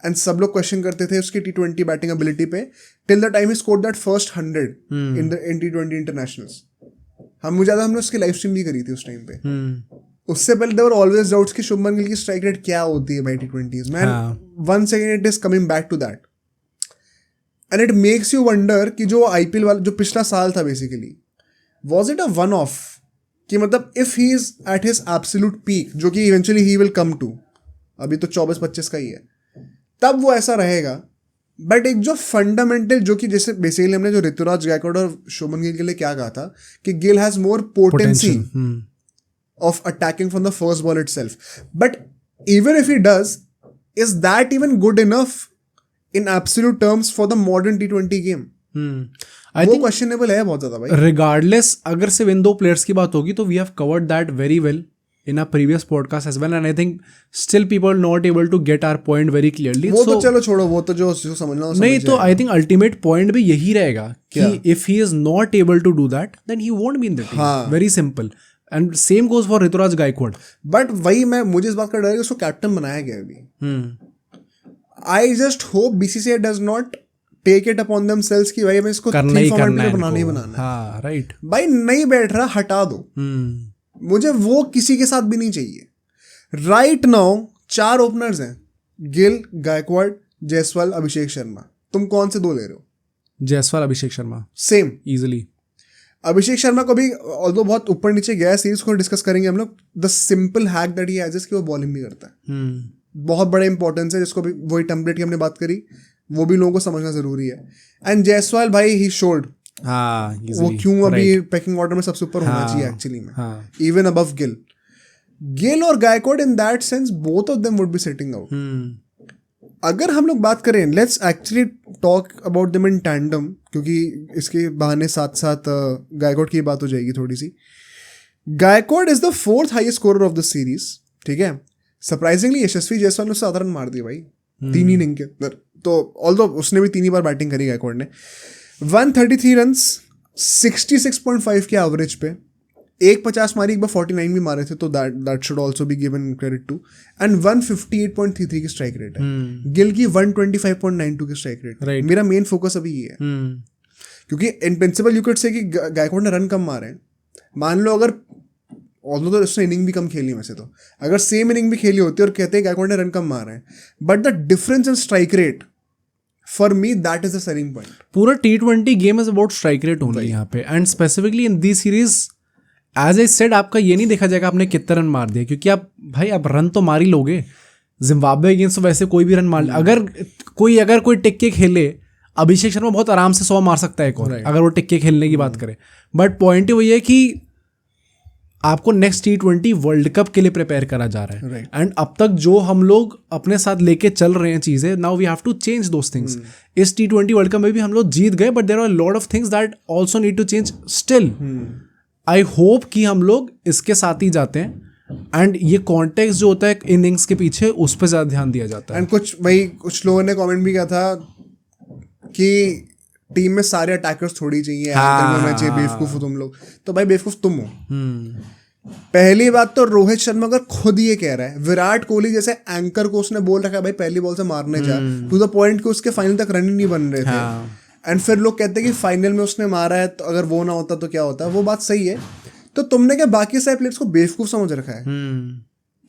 And सब लोग क्वेश्चन करते थे उसकी T20 बैटिंग एबिलिटी पे, till the time he scored that first 100 in T20 internationals. हमने उसकी लाइव स्ट्रीम भी करी थी उस टाइम पे। उससे पहले देयर वर ऑलवेज डाउट्स कि शुभमन गिल की स्ट्राइक रेट क्या होती है भाई T20s में। One second it is coming back to that, and it makes you wonder कि जो आईपीएल वाला जो पिछला साल था basically, was it a one off, कि मतलब if he is at his absolute peak, जो कि eventually he will come to, अभी तो 24-25 का ही है, तब वो ऐसा रहेगा। बट एक जो फंडामेंटल, जो कि जैसे बेसिकली हमने जो ऋतुराज गायकवाड़ और शुभमन गिल के लिए क्या कहा था कि Gill has more potency of attacking from the first ball itself, but even if he does, is that even good enough in absolute terms for the modern T20 game? I think questionable है बहुत ज़्यादा भाई। Regardless, अगर सिर्फ इन दो players की बात होगी तो we have covered that very well in our previous podcast as well, and I think still people not able to get our point very clearly. वो तो चलो छोड़ो, वो तो जो समझना नहीं, तो I think ultimate point भी यही रहेगा कि if he is not able to do that, then he won't be in the team. Very simple. And same goes for Rituraj Gaekwad. But वही मुझे इस बात का डर है कि उसको कैप्टन बनाया गया अभी। I just hope BCCI does not take it upon themselves कि भाई हमें इसको 3 फॉर्मेट में बनाना ही बनाना है। हाँ, राइट। भाई नहीं बैठ रहा, हटा दो। मुझे वो किसी के साथ भी नहीं चाहिए। राइट नाउ 4 ओपनर्स हैं, गिल, गायकवाड़, जायसवाल, अभिषेक शर्मा। तुम कौन से 2 ले रहे हो? Jaiswal, Abhishek Sharma, same easily. अभिषेक शर्मा को भी ऑल्दो बहुत ऊपर नीचे गया सीरीज को डिस्कस करेंगे हम लोग। The simple hack that he has कि वो बॉलिंग भी करता है, बहुत बड़ा इंपॉर्टेंस है, जिसको भी वही टेम्पलेट की हमने बात करी, वो भी लोगों को समझना जरूरी है। एंड जायसवाल भाई ही शोड वो क्यों अभी पैकिंग ऑर्डर में सबसे ऊपर होना चाहिए एक्चुअली में, इवन अबव गिल। गिल और Gaikwad in that sense both of them would be sitting out. अगर हम लोग बात करें, let's actually talk about them in tandem, क्योंकि इसके बहाने साथ साथ गायकवाड़ की बात हो जाएगी थोड़ी सी। Gaikwad is the 4th highest scorer of the series, ठीक है। सरप्राइजिंगली यशस्वी जायसवाल ने उससे ज़्यादा रन मार दिए भाई 3 इनिंग के अंदर, तो ऑल्दो उसने भी 3 ही बार बैटिंग करी गायकवाड़ ने। 133 रन्स 66.5 के एवरेज पे, 150 मारी, एक बार 49 भी मारे थे, तो that should also be given credit to. And 158.33 की स्ट्राइक रेट है। गिल की 125.92 की स्ट्राइक रेट। मेरा मेन फोकस अभी ये है, क्योंकि in principle you could say कि गायकवाड़ ने रन कम मारे हैं। मान लो अगर ऑल्दो तो उसने इनिंग भी कम खेली वैसे, तो अगर सेम इनिंग भी खेली होती और कहते हैं गायकवाड़ ने रन कम मारा है, but the difference in strike rate for me that is the selling point. पूरा T20 game is about strike rate only यहाँ पे, and specifically in this series as I said आपका ये नहीं देखा जाएगा आपने कितने रन मार दिए, क्योंकि आप रन तो मार ही लोगे। जिम्बाब्वे अगेंस्ट तो वैसे कोई भी रन मार, अगर कोई टिक के खेले, अभिषेक शर्मा बहुत आराम से 100 मार सकता है एक और, अगर वो टिक के खेलने की बात करें। बट पॉइंट वही है कि आपको नेक्स्ट T20 वर्ल्ड कप के लिए प्रिपेयर करा जा रहा है, एंड अब तक जो हम लोग अपने साथ लेके चल रहे हैं चीजें, now we have to change those things. इस T20 वर्ल्ड कप में भी हम लोग जीत गए, but there are lot of things that also need to change still. I hope कि हम लोग इसके साथ ही जाते हैं, एंड ये कॉन्टेक्स्ट जो होता है इनिंग्स के पीछे उस पर ज़्यादा ध्यान दिया जाता है. एंड कुछ लोगों ने कमेंट भी किया था कि टीम में सारे अटैकर्स थोड़ी चाहिए, एंकर में होना चाहिए, बेवकूफ हो तुम लोग. तो भाई बेवकूफ तुम हो. पहली बात तो रोहित शर्मा अगर खुद ये कह रहा है, विराट कोहली जैसे एंकर को उसने बोल रखा है भाई पहली बॉल से मारने जा, टू द पॉइंट कि उसके फाइनल तक रन ही नहीं बन रहे थे. एंड फिर लोग कहते हैं कि फाइनल में उसने मारा है, तो अगर वो ना होता तो क्या होता. वो बात सही है. तो तुमने क्या बाकी सारे प्लेयर्स को बेवकूफ समझ रखा है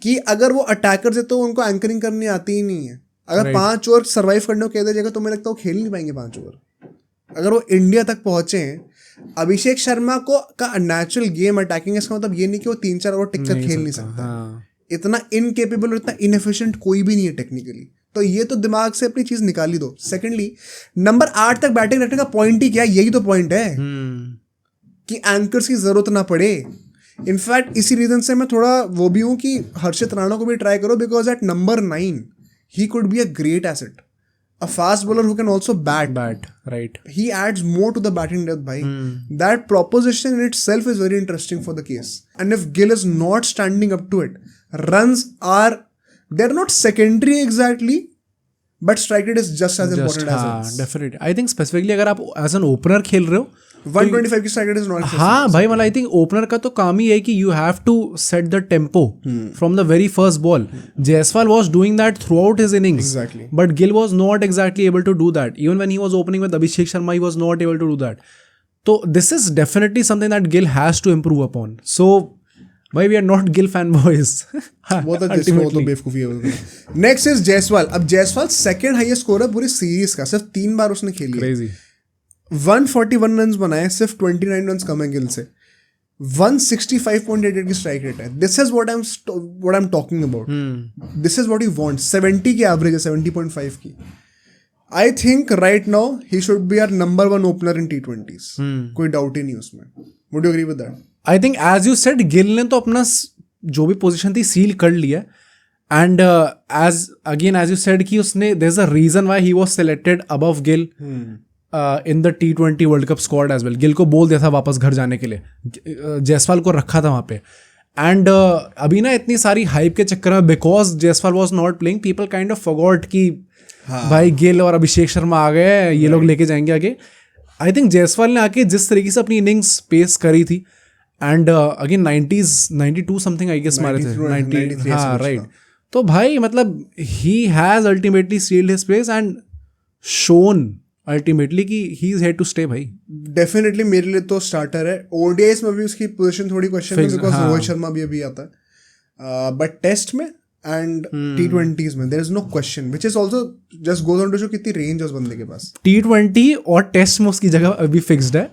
कि अगर वो अटैकर है तो उनको एंकरिंग करनी आती ही नहीं है. अगर 5 ओवर सर्वाइव करने को कह दिया जाएगा तो मुझे लगता है वो खेल नहीं पाएंगे 5 ओवर. अगर वो इंडिया तक पहुंचे हैं, अभिषेक शर्मा को का नेचुरल गेम अटैकिंग, इसका मतलब ये नहीं कि वो 3-4 ओवर टिक कर खेल नहीं सकता. इतना इनकेपेबल और इतना इनएफिशिएंट कोई भी नहीं है टेक्निकली. तो ये तो दिमाग से अपनी चीज निकाली दो. सेकेंडली, नंबर 8 तक बैटिंग रखने का पॉइंट ही क्या है? यही तो पॉइंट है कि एंकर्स की जरूरत ना पड़े. इनफैक्ट इसी रीजन से मैं थोड़ा वो भी हूँ कि हर्षित राणा को भी ट्राई करो, because at number 9 he could be a great asset. A fast bowler who can also bat. Right. He adds more to the batting depth, bhai. That proposition in itself is very interesting for the case. And if Gill is not standing up to it, runs are, they're not secondary exactly, but strike rate is just as important as runs. Definitely. I think specifically अगर आप as an opener खेल रहे हो 125 की strike rate is not. हाँ भाई, मतलब I think opener का तो काम ही है कि you have to set the tempo from the very first ball. Jaiswal was doing that throughout his innings, Exactly. But Gill was not exactly able to do that. Even when he was opening with Abhishek Sharma he was not able to do that. तो this is definitely something that Gill has to improve upon. So भाई we are not Gill fan boys. वो तो बेवकूफी है. Next is Jaiswal. अब Jaiswal second highest scorer पूरी series का, सिर्फ 3 बार उसने खेली. क्रेजी. 141 रन बनाए, सिर्फ 29 रन कम है गिल से. 165.88 की स्ट्राइक रेट है. This is what I am talking about. This is what you want. 70 की एवरेज है, 70.5 की. I think right now he should be our number 1 opener in T20s. कोई डाउट ही नहीं उसमें. Would you agree with that? I think as you said Gill ने तो अपना जो भी पोजीशन थी सील कर लिया. एंड एज यू सेड कि उसने there is a reason why he was selected above Gill in the T20 world cup squad as well. Gill को बोल दिया था वापस घर जाने के लिए, जायसवाल को रखा था वहाँ पे. एंड अभी ना इतनी सारी हाइप के चक्कर में, because Jaiswal was not playing, people kind of forgot कि भाई गिल और अभिषेक शर्मा आ गए, ये लोग लेके जाएंगे आगे. आई थिंक जायसवाल ने आके जिस तरीके से अपनी इनिंग्स पेस करी थी, and again 92 something I guess मारे थे, 90. हाँ राइट. तो भाई मतलब he has ultimately sealed his place and shone ultimately कि he is here to stay. भाई डेफिनेटली मेरे लिए तो स्टार्टर है. ओडीआईस में भी उसकी पोजीशन थोड़ी क्वेश्चन है, बिकॉज रोहित शर्मा भी अभी आता है. बट टेस्ट में एंड T20s में there is no question, which is also just goes on to show कितनी रेंज है उस बंदे के पास. T20 और टेस्ट में उसकी जगह अभी फिक्स्ड है.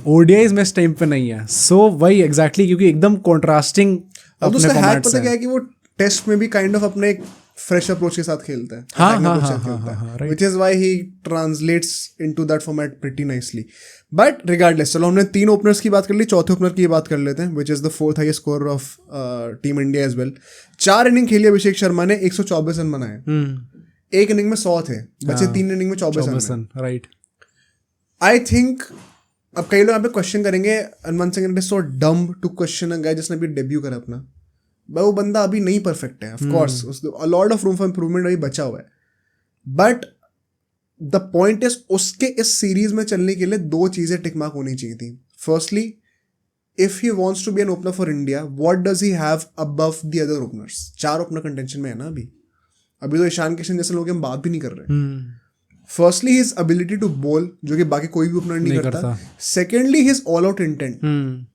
ओडीआईस में इस टाइम पे नहीं है. सो वही एग्जैक्टली, क्योंकि एकदम कॉन्ट्रास्टिंग. अब उसका हैक पता क्या है कि वो टेस्ट में भी काइंड ऑफ अपने एक फ्रेश अप्रोच के साथ खेलता है. Which is why he translates into that format pretty nicely. But regardless, चलो हमने 3 ओपनर्स की बात कर ली, चौथे ओपनर की बात कर लेते हैं, which is the 4th highest scorer of team India as well. 4 inning खेली अभिषेक शर्मा ने, 124 रन बनाए. एक इनिंग में 100 थे, बचे 3 इनिंग में 24 रन. राइट. आई थिंक अब कई लोग यहाँ पे क्वेश्चन करेंगे, वन सेकंड, इट इज सो डम टू क्वेश्चन अ गाय जिसने अभी डेब्यू करा अपना. भाई वो बंदा अभी नहीं परफेक्ट है, of course a lot of room for improvement अभी बचा हुआ है. बट द पॉइंट इज उसके इस सीरीज में चलने के लिए 2 चीजें टिक मार्क होनी चाहिए थी. Firstly, if he wants to be an opener for India, what does he have above the other openers? 4 opener contention में है ना अभी तो ईशान किशन जैसे लोग हम बात भी नहीं कर रहे. फर्स्टली हिज एबिलिटी टू बोल, जो कि बाकी कोई भी ओपनर नहीं करता. Secondly his all out intent,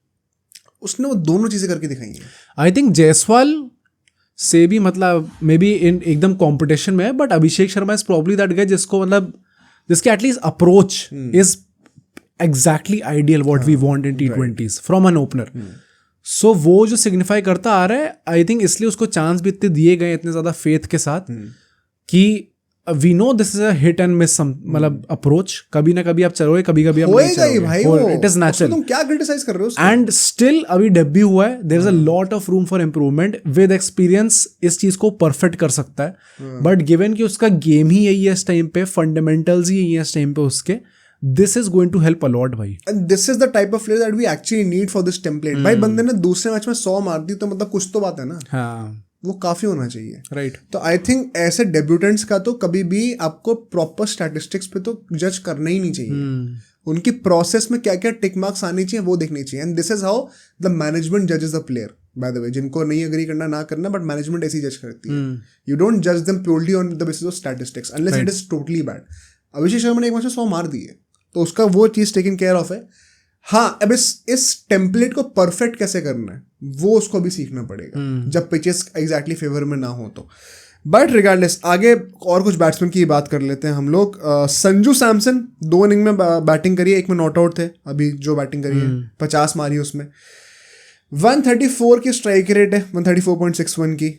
उसने वो दोनों चीजें करके दिखाई हैं. आई थिंक जायसवाल से भी मतलब मे बी इन एकदम कंपटीशन में है, but Abhishek Sharma is probably that guy जिसको मतलब जिसके at least approach is exactly ideal what we want in T20s from an opener. So वो जो सिग्निफाई करता आ रहा है, आई थिंक इसलिए उसको चांस भी इतने दिए गए इतने ज्यादा फेथ के साथ कि we know this is a hit and miss मतलब अप्रोच. कभी ना कभी आप चलोगे, कभी कभी आप नहीं चलोगे. It is natural. तुम क्या क्रिटिसाइज कर रहे हो? एंड स्टिल अभी डेब्यू हुआ है, there is a lot of room for improvement. With experience इस चीज को परफेक्ट कर सकता है. बट गिवन कि उसका गेम ही यही है इस टाइम पे, फंडामेंटल्स ही यही है इस टाइम पे उसके, this is going to help a lot भाई. And this is the type of player that we actually need for this template. भाई बंदे ने दूसरे मैच में 100 मार दी तो मतलब कुछ तो बात है ना. हाँ वो काफी होना चाहिए. राइट. तो आई थिंक ऐसे डेब्यूटेंट्स का तो कभी भी आपको प्रॉपर स्टैटिस्टिक्स पे तो जज करना ही नहीं चाहिए. उनकी प्रोसेस में क्या क्या टिक मार्क्स आनी चाहिए वो देखनी चाहिए. And this is how the management जजेस the player. By the way, जिनको नहीं एग्री करना ना करना, बट मैनेजमेंट ऐसी जज करती है. यू डोंट जज them purely on the basis of statistics unless it is totally bad. Abhishek Sharma ने एक मैच में 100 मार दिए तो उसका वो चीज टेकन केयर ऑफ है. हाँ, अब इस टेम्पलेट को परफेक्ट कैसे करना है वो उसको भी सीखना पड़ेगा जब पिचेस एग्जैक्टली फेवर में ना हो तो. बट रिगार्डलेस आगे और कुछ बैट्समैन की बात कर लेते हैं हम लोग. संजू सैमसन 2 इनिंग में बैटिंग करी है, एक में नॉट आउट थे. अभी जो बैटिंग करी है 50 मारी है उसमें. 134 की स्ट्राइक रेट है, 134.61 की.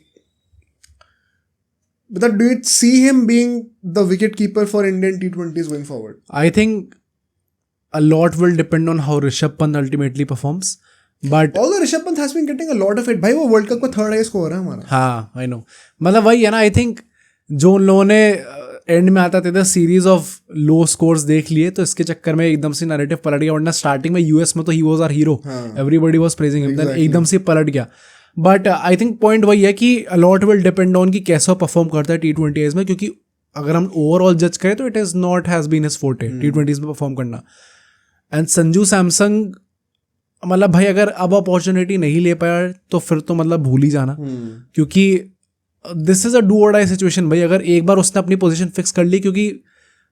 मतलब do you see him being the wicket keeper for Indian T20s going forward? I think a lot will depend on how Rishabh Pant ultimately performs. But Although Rishabh Pant has been getting a lot of it, भाई वो world cup का 3rd highest score है हमारा. हाँ I know, मतलब वही है ना. आई थिंक जो उन लोगों ने एंड में आता थे सीरीज ऑफ लो स्कोर्स देख लिए तो इसके चक्कर में एकदम से नैरेटिव पलट गया. वरना स्टार्टिंग में यूएस में तो he was our hero, everybody was praising him, एकदम से पलट गया. बट आई थिंक पॉइंट वही है कि अलॉट विल डिपेंड ऑन कि कैसा परफॉर्म करता है T20s में. क्योंकि अगर हम ओवरऑल जज करें तो it is not has been his forte T20s में परफॉर्म करना. एंड संजू सैमसंग मतलब भाई अगर अब अपॉर्चुनिटी नहीं ले पाया तो फिर तो मतलब भूल ही जाना. क्योंकि दिस इज अ डू और डाई सिचुएशन भाई. अगर एक बार उसने अपनी पोजीशन फिक्स कर ली, क्योंकि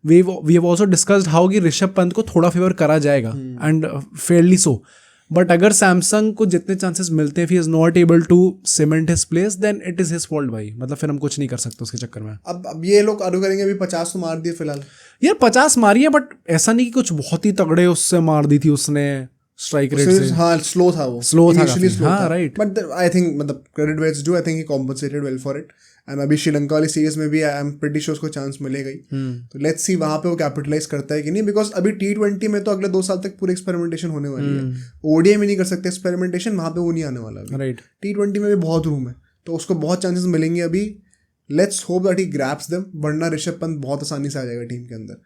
we have also discussed how कि ऋषभ पंत को थोड़ा फेवर करा जाएगा एंड फेयरली सो. बट अगर सैमसंग को जितने चांसेस मिलते हैं, if he is not able to cement his place, then it is his fault भाई. मतलब फिर हम कुछ नहीं कर सकते उसके चक्कर में. अब ये लोग आर्ग्यू करेंगे अभी 50 तो मार दिए फिलहाल. यार 50 मारी है, बट ऐसा नहीं कि कुछ बहुत ही तगड़े उससे मार दी थी उसने स्ट्राइक रेट से. हाँ, स्लो था वो. स्लो था Initially slow हाँ था. राइट. But I think मतलब credit where it's due, I think he compensated well for it. And अभी श्रीलंका वाली सीरीज में भी आई एम प्रीटी श्योर उसको चांस मिलेगा ही. तो लेट्स सी वहाँ पे वो कैपिटलाइज करता है कि नहीं. बिकॉज अभी T20 में तो अगले 2 साल तक पूरी एक्सपेरिमेंटेशन होने वाली है. ODI में नहीं कर सकते एक्सपेरिमेंटेशन, वहाँ पे वो नहीं आने वाला. राइट. T20 में भी बहुत रूम है तो उसको बहुत चांसेस मिलेंगे अभी. Let's hope that he grabs them, वरना ऋषभ पंत बहुत आसानी से आ जाएगा टीम के अंदर.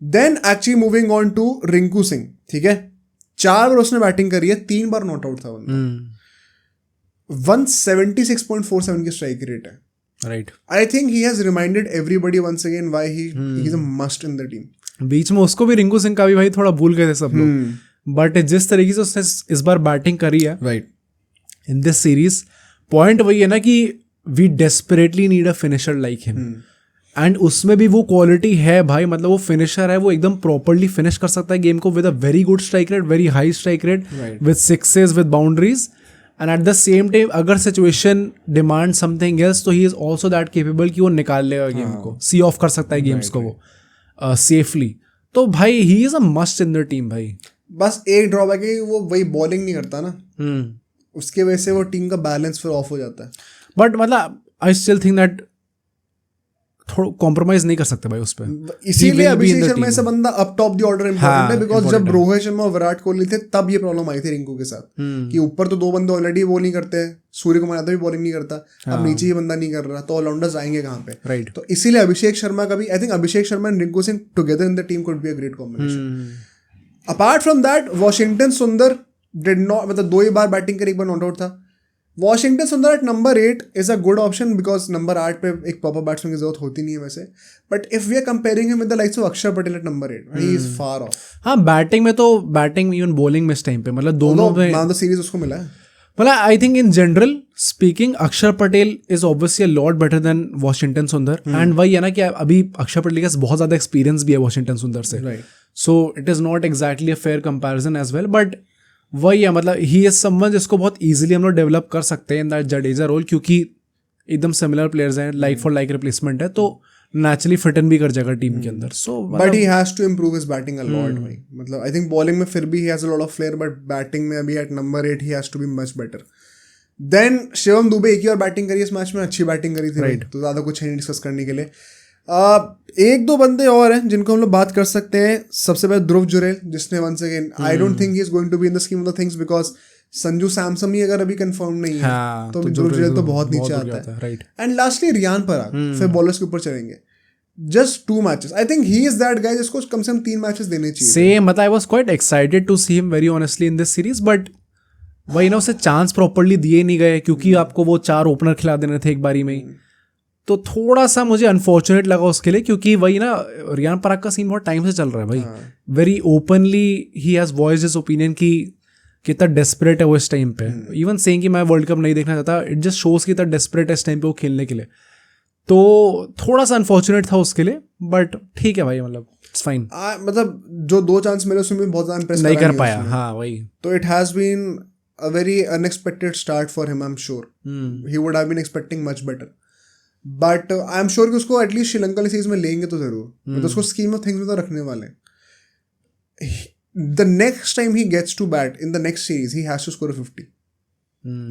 Then actually moving on to Rinku Singh. ठीक है, 4 बार उसने बैटिंग करी है, 3 बार नॉट आउट था बंदा. 176.47 की स्ट्राइक रेट है. Right. I think he has reminded everybody once again why he is a must in the team. बीच में उसको भी रिंकू सिंह का भी भाई थोड़ा भूल गए थे सब लोग. बट जिस तरीके से उसने इस बार बैटिंग करी है right in this series, point वही है ना कि we desperately need a finisher like him. And उसमें भी वो क्वालिटी है भाई. मतलब वो फिनिशर है, वो एकदम प्रॉपरली फिनिश कर सकता है गेम को with a very good strike rate, very high strike rate, with sixes, with boundaries. And at the same time अगर सिचुएशन डिमांड समथिंग एल्स तो he is also that capable कि वो निकाल लेगा गेम को, सी ऑफ कर सकता है गेम्स को वो सेफली. तो भाई ही is a must in the team भाई. बस एक ड्रॉबैक है, वो वही बॉलिंग नहीं करता ना, उसके वजह से वो टीम का बैलेंस फिर ऑफ हो जाता है. बट मतलब आई स्टिल थिंक दैट थोड़ा कॉम्प्रोमाइज नहीं कर सकते भाई उस पर. इसीलिए अभिषेक शर्मा ऐसा बंदा up top the order important है. बिकॉज जब रोहित शर्मा और विराट कोहली थे तब ये प्रॉब्लम आई थी रिंकू के साथ कि ऊपर तो 2 बंदे ऑलरेडी वो नहीं करते, सूर्य कुमार यादव भी बॉलिंग नहीं करता, अब नीचे ही बंदा नहीं कर रहा, तो ऑलराउंडर्स आएंगे कहाँ पे. राइट. तो इसीलिए अभिषेक शर्मा का भी, I think Abhishek Sharma and Rinku Singh together in the team could be a great combination. Apart from that Washington Sundar did not, मतलब 2 ही बार बैटिंग कर, 1 बार नॉट आउट था. Washington Sundar at number 8 is a good option because number 8 पे एक प्रॉपर बैट्समैन की जरूरत होती नहीं है वैसे. But if we are comparing him with the likes of Axar Patel at number 8, he is far off. हाँ बैटिंग में तो, बैटिंग इवन बॉलिंग में इस टाइम पे मतलब दोनों में मैन ऑफ द सीरीज उसको मिला है. मतलब I think in general speaking Axar Patel is obviously a lot better than Washington Sundar. एंड वही है ना कि अभी अक्षर पटेल के पास बहुत ज्यादा एक्सपीरियंस भी है वॉशिंगटन सुंदर से. So it is not exactly a fair comparison as well. But वही है, मतलब ही इज समवन जिसको बहुत इजीली हम लोग डेवलप कर सकते हैं इन दैट जडेजा रोल, क्योंकि एकदम सिमिलर प्लेयर्स हैं, लाइक फॉर लाइक रिप्लेसमेंट है, तो नेचुरली फिट इन भी कर जाएगा टीम के अंदर. So but he has to improve his batting a lot भाई. मतलब आई थिंक बॉलिंग में फिर भी he has a lot of flair, but batting में अभी at number 8 he has to be much better. Then Shivam Dube एक ही और बैटिंग करी इस मैच में, अच्छी बैटिंग करी थी. तो ज़्यादा कुछ है नहीं डिस्कस करने के लिए. 1-2 बंदे और हैं जिनको हम लोग बात कर सकते हैं. सबसे पहले ध्रुव जुरेल, जिसने once again, I don't think he is going to be in the scheme of the things because Sanju Samson ही अगर अभी कंफर्म नहीं है तो ध्रुव जुरेल तो बहुत नीचे आता है. एंड लास्टली रियान पराग, फिर बॉलर्स के ऊपर चलेंगे. Just 2 matches. I think he is that guy जिसको कम से कम 3 मैचेस देने चाहिए. सेम, मतलब I was quite excited to see him very honestly in this series, but वही ना, उसे चांस प्रॉपर्ली दिए नहीं गए क्योंकि आपको वो 4 ओपनर खिला देने थे एक बारी में ही. तो थोड़ा सा मुझे अनफॉर्चुनेट लगा उसके लिए, क्योंकि वही ना, रियान पराग का सीन बहुत टाइम से चल रहा है भाई. Very openly he has voiced his opinion कि कितना डेस्परेट है वो इस टाइम पे. इवन सेइंग कि मैं वर्ल्ड कप नहीं देखना चाहता, इट जस्ट शोज कितना डेस्परेट है इस टाइम पे वो खेलने के लिए. तो थोड़ा सा अनफॉर्चुनेट था उसके लिए, बट ठीक है भाई, मतलब इट्स फाइन. मतलब जो 2 चांस मिले उसमें भी बहुत ज्यादा impress नहीं करा कर पाया. हाँ वही. तो it has been a very unexpected start for him. I'm sure he would have been expecting much better, but I'm sure कि उसको एटलीस्ट श्रीलंका वाली सीरीज में लेंगे तो जरूर. मतलब उसको स्कीम ऑफ थिंग्स में तो रखने वाले. The next time he gets to bat in the next series, he has to score a 50.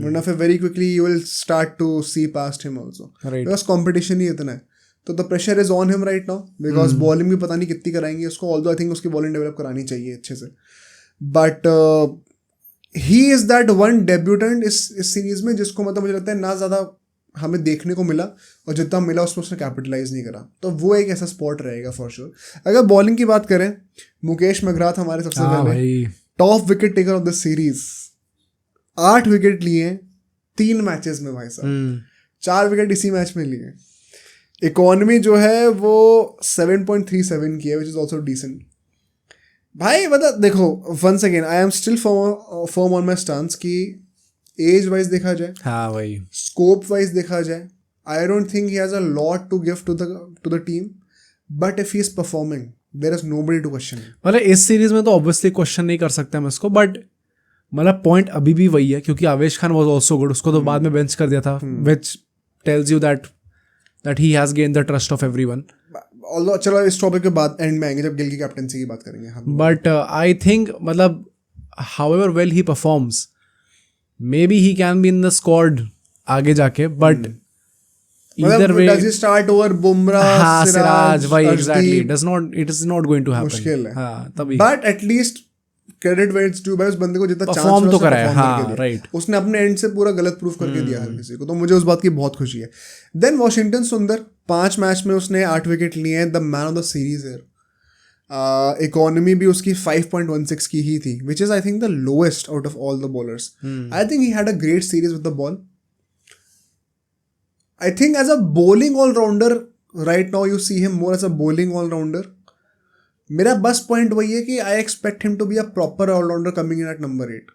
वरना फिर very quickly you will start to see past him also. Right. Because competition ही इतना है. तो the pressure is on him right now because bowling भी पता नहीं कितनी कराएंगे उसको. Although I think उसकी bowling develop करानी चाहिए अच्छे से. But he is that one debutant इस सीरीज में जिसको मतलब मुझे लगता है ना ज़्यादा हमें देखने को मिला, और जितना मिला उसमें उसने कैपिटलाइज नहीं करा. तो वो एक ऐसा स्पॉट रहेगा फॉर श्योर. अगर बॉलिंग की बात करें, मुकेश मेघराथ हमारे सबसे पहले top wicket taker of the series. 8 wicket लिए 3 मैचेस में भाई साहब. 4 विकेट इसी मैच में लिए. इकोनॉमी जो है वो 7.37 की है, विच इज ऑल्सो डिसेंट. भाई मतलब देखो, once again I am still firm on my stance कि एज वाइज देखा जाए, हाँ भाई, स्कोप वाइज देखा जाए, I don't think he has a lot to give to the team, but if he is performing there is nobody to question. मतलब इस series में तो ऑब्वियसली क्वेश्चन नहीं कर सकते हम इसको, बट मतलब पॉइंट अभी भी वही है क्योंकि आवेश खान वाज आल्सो गुड. उसको तो बाद में बेंच कर दिया था, which tells you that he has gain the trust of everyone. Although चलो इस टॉपिक के बाद एंड में आएंगे जब गिल की कैप्टनसी की बात करेंगे हम. बट आई थिंक मतलब however well he performs, may be he can be in the squad आगे जाके, but either way does he start over Bumrah, हाँ, सिराज भाई, Arshdeep? exactly, it is not going to happen. मुश्किल है. हाँ तभी. But at least credit where it's due, भाई उस बंदे को जितना चांस परफॉर्म तो करा है. हाँ राइट. उसने अपने एंड से पूरा गलत प्रूफ करके दिया हर किसी को, तो मुझे उस बात की बहुत खुशी है. देन वॉशिंगटन सुंदर 5 मैच में उसने 8 विकेट लिए हैं. The man of the series है. इकोनॉमी भी उसकी 5.16 की ही थी, which is I think the lowest out of all the bowlers. I think he had a great series with the ball. I think as a bowling all-rounder right now you see him more as a bowling all-rounder. मेरा बस point वही है कि I expect him to be a proper allrounder coming in at number 8.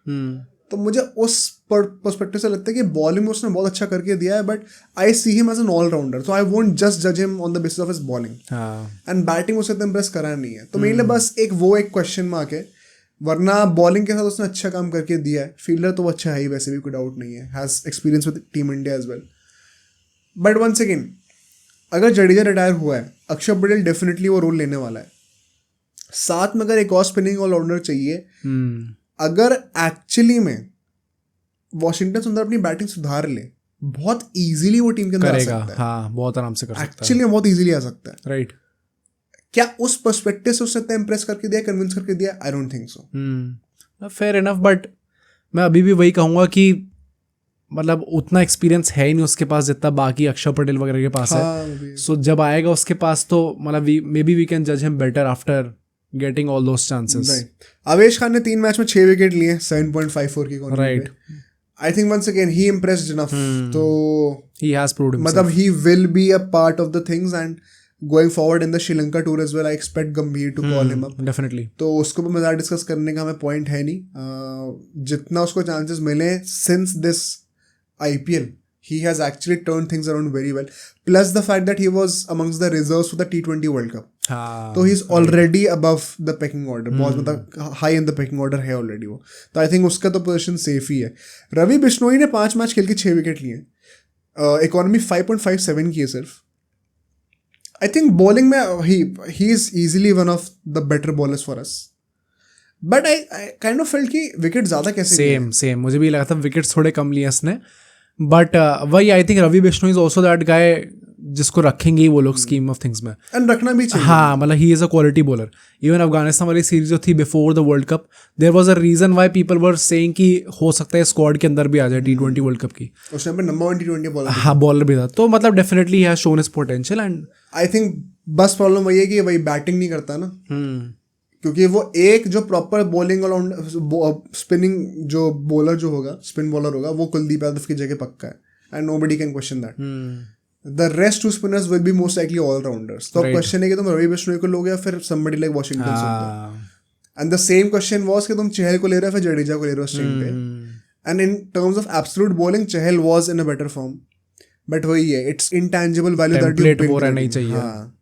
तो मुझे उस perspective से लगता है कि बॉलिंग में उसने बहुत अच्छा करके दिया है, but I see him as an allrounder, so I won't just जज him on the basis of his bowling. And batting उससे तो इम्प्रेस करा नहीं है, तो मेरे लिए बस एक क्वेश्चन मार्क है. वरना बॉलिंग के साथ उसने अच्छा काम करके दिया है. फील्डर तो वो अच्छा है ही, वैसे भी कोई डाउट नहीं है. Has experience with team India as well. But once again, अगर जडेजा रिटायर हुआ है, अक्षर पटेल डेफिनेटली वो रोल लेने वाला है. साथ में अगर एक और स्पिनिंग ऑलराउंडर चाहिए, अगर एक्चुअली में वॉशिंगटन सुंदर अपनी बैटिंग सुधार ले, बहुत इजीली वो टीम के अंदर आ सकता है. हाँ, बहुत आराम से कर सकता है. एक्चुअली बहुत इजीली आ सकता है. राइट. क्या उस पर्सपेक्टिव से उसने इम्प्रेस करके दिया, कन्विंस करके दिया? आई don't think so. Fair enough, but मैं अभी भी वही कहूँगा कि मतलब उतना एक्सपीरियंस है ही नहीं उसके पास जितना बाकी अक्षर पटेल वगैरह के पास है. सो जब आएगा उसके पास तो मतलब मे बी वी कैन जज him better after getting all those chances. आवेश खान ने 3 मैच में 6 विकेट लिए, 7.54 की economy. Right. I think once again he impressed enough. तो ही हैज प्रूव्ड हिमसेल्फ. मतलब he will be a part of the things, and going forward in the Sri Lanka tour as well I expect Gambhir to call him up. Definitely. तो उसको भी मज़ा discuss करने का हमें point है नहीं. जितना उसको चांसेस मिले since this IPL, he has actually turned things around very well. Plus the fact that he was amongst the reserves for the T20 World Cup. So he's already above the pecking order. बहुत मतलब high in the pecking order है already वो. तो I think उसका तो position safe ही है. रवि बिश्नोई ने 5 match खेल के 6 विकेट लिए. इकोनॉमी 5.57 की है सिर्फ. I think bowling में he is easily one of the better bowlers for us. But I kind of felt कि विकेट ज़्यादा कैसे. सेम मुझे भी लगा था विकेट्स थोड़े कम लिए इसने. बट वही I think Ravi Bishnoi is also that guy जिसको रखेंगे ही वो लोग स्कीम ऑफ थिंग्स में. एंड रखना भी चाहिए. हाँ मतलब he is a quality bowler. Even Afghanistan वाली सीरीज जो थी before the world cup, there was a reason why people were saying कि हो सकता है स्क्वाड के अंदर भी आ जाए T20 वर्ल्ड कप की. उस टाइम पे नंबर 1 T20 बॉलर. हाँ बॉलर भी था, तो मतलब definitely he has shown his potential. And I think बस प्रॉब्लम वही है कि वही बैटिंग नहीं करता ना, क्योंकि वो एक जो प्रॉपर बॉलिंग स्पिनिंग जो बॉलर जो होगा, स्पिन बॉलर होगा, वो कुलदीप यादव की जगह पक्का है. And nobody can question that. The rest two spinners will be most likely allrounders. तो क्वेश्चन है कि तुम रवि बिश्नोई को लोगे या फिर somebody like Washington Sundar. And the same question was कि तुम चहल को ले रहे हो फिर जडेजा को ले रहे हो स्ट्रिंग पे. And in terms of absolute bowling Chahal was in a better form, but वही है, it's intangible value that you build रहना ही चाहिए. हाँ,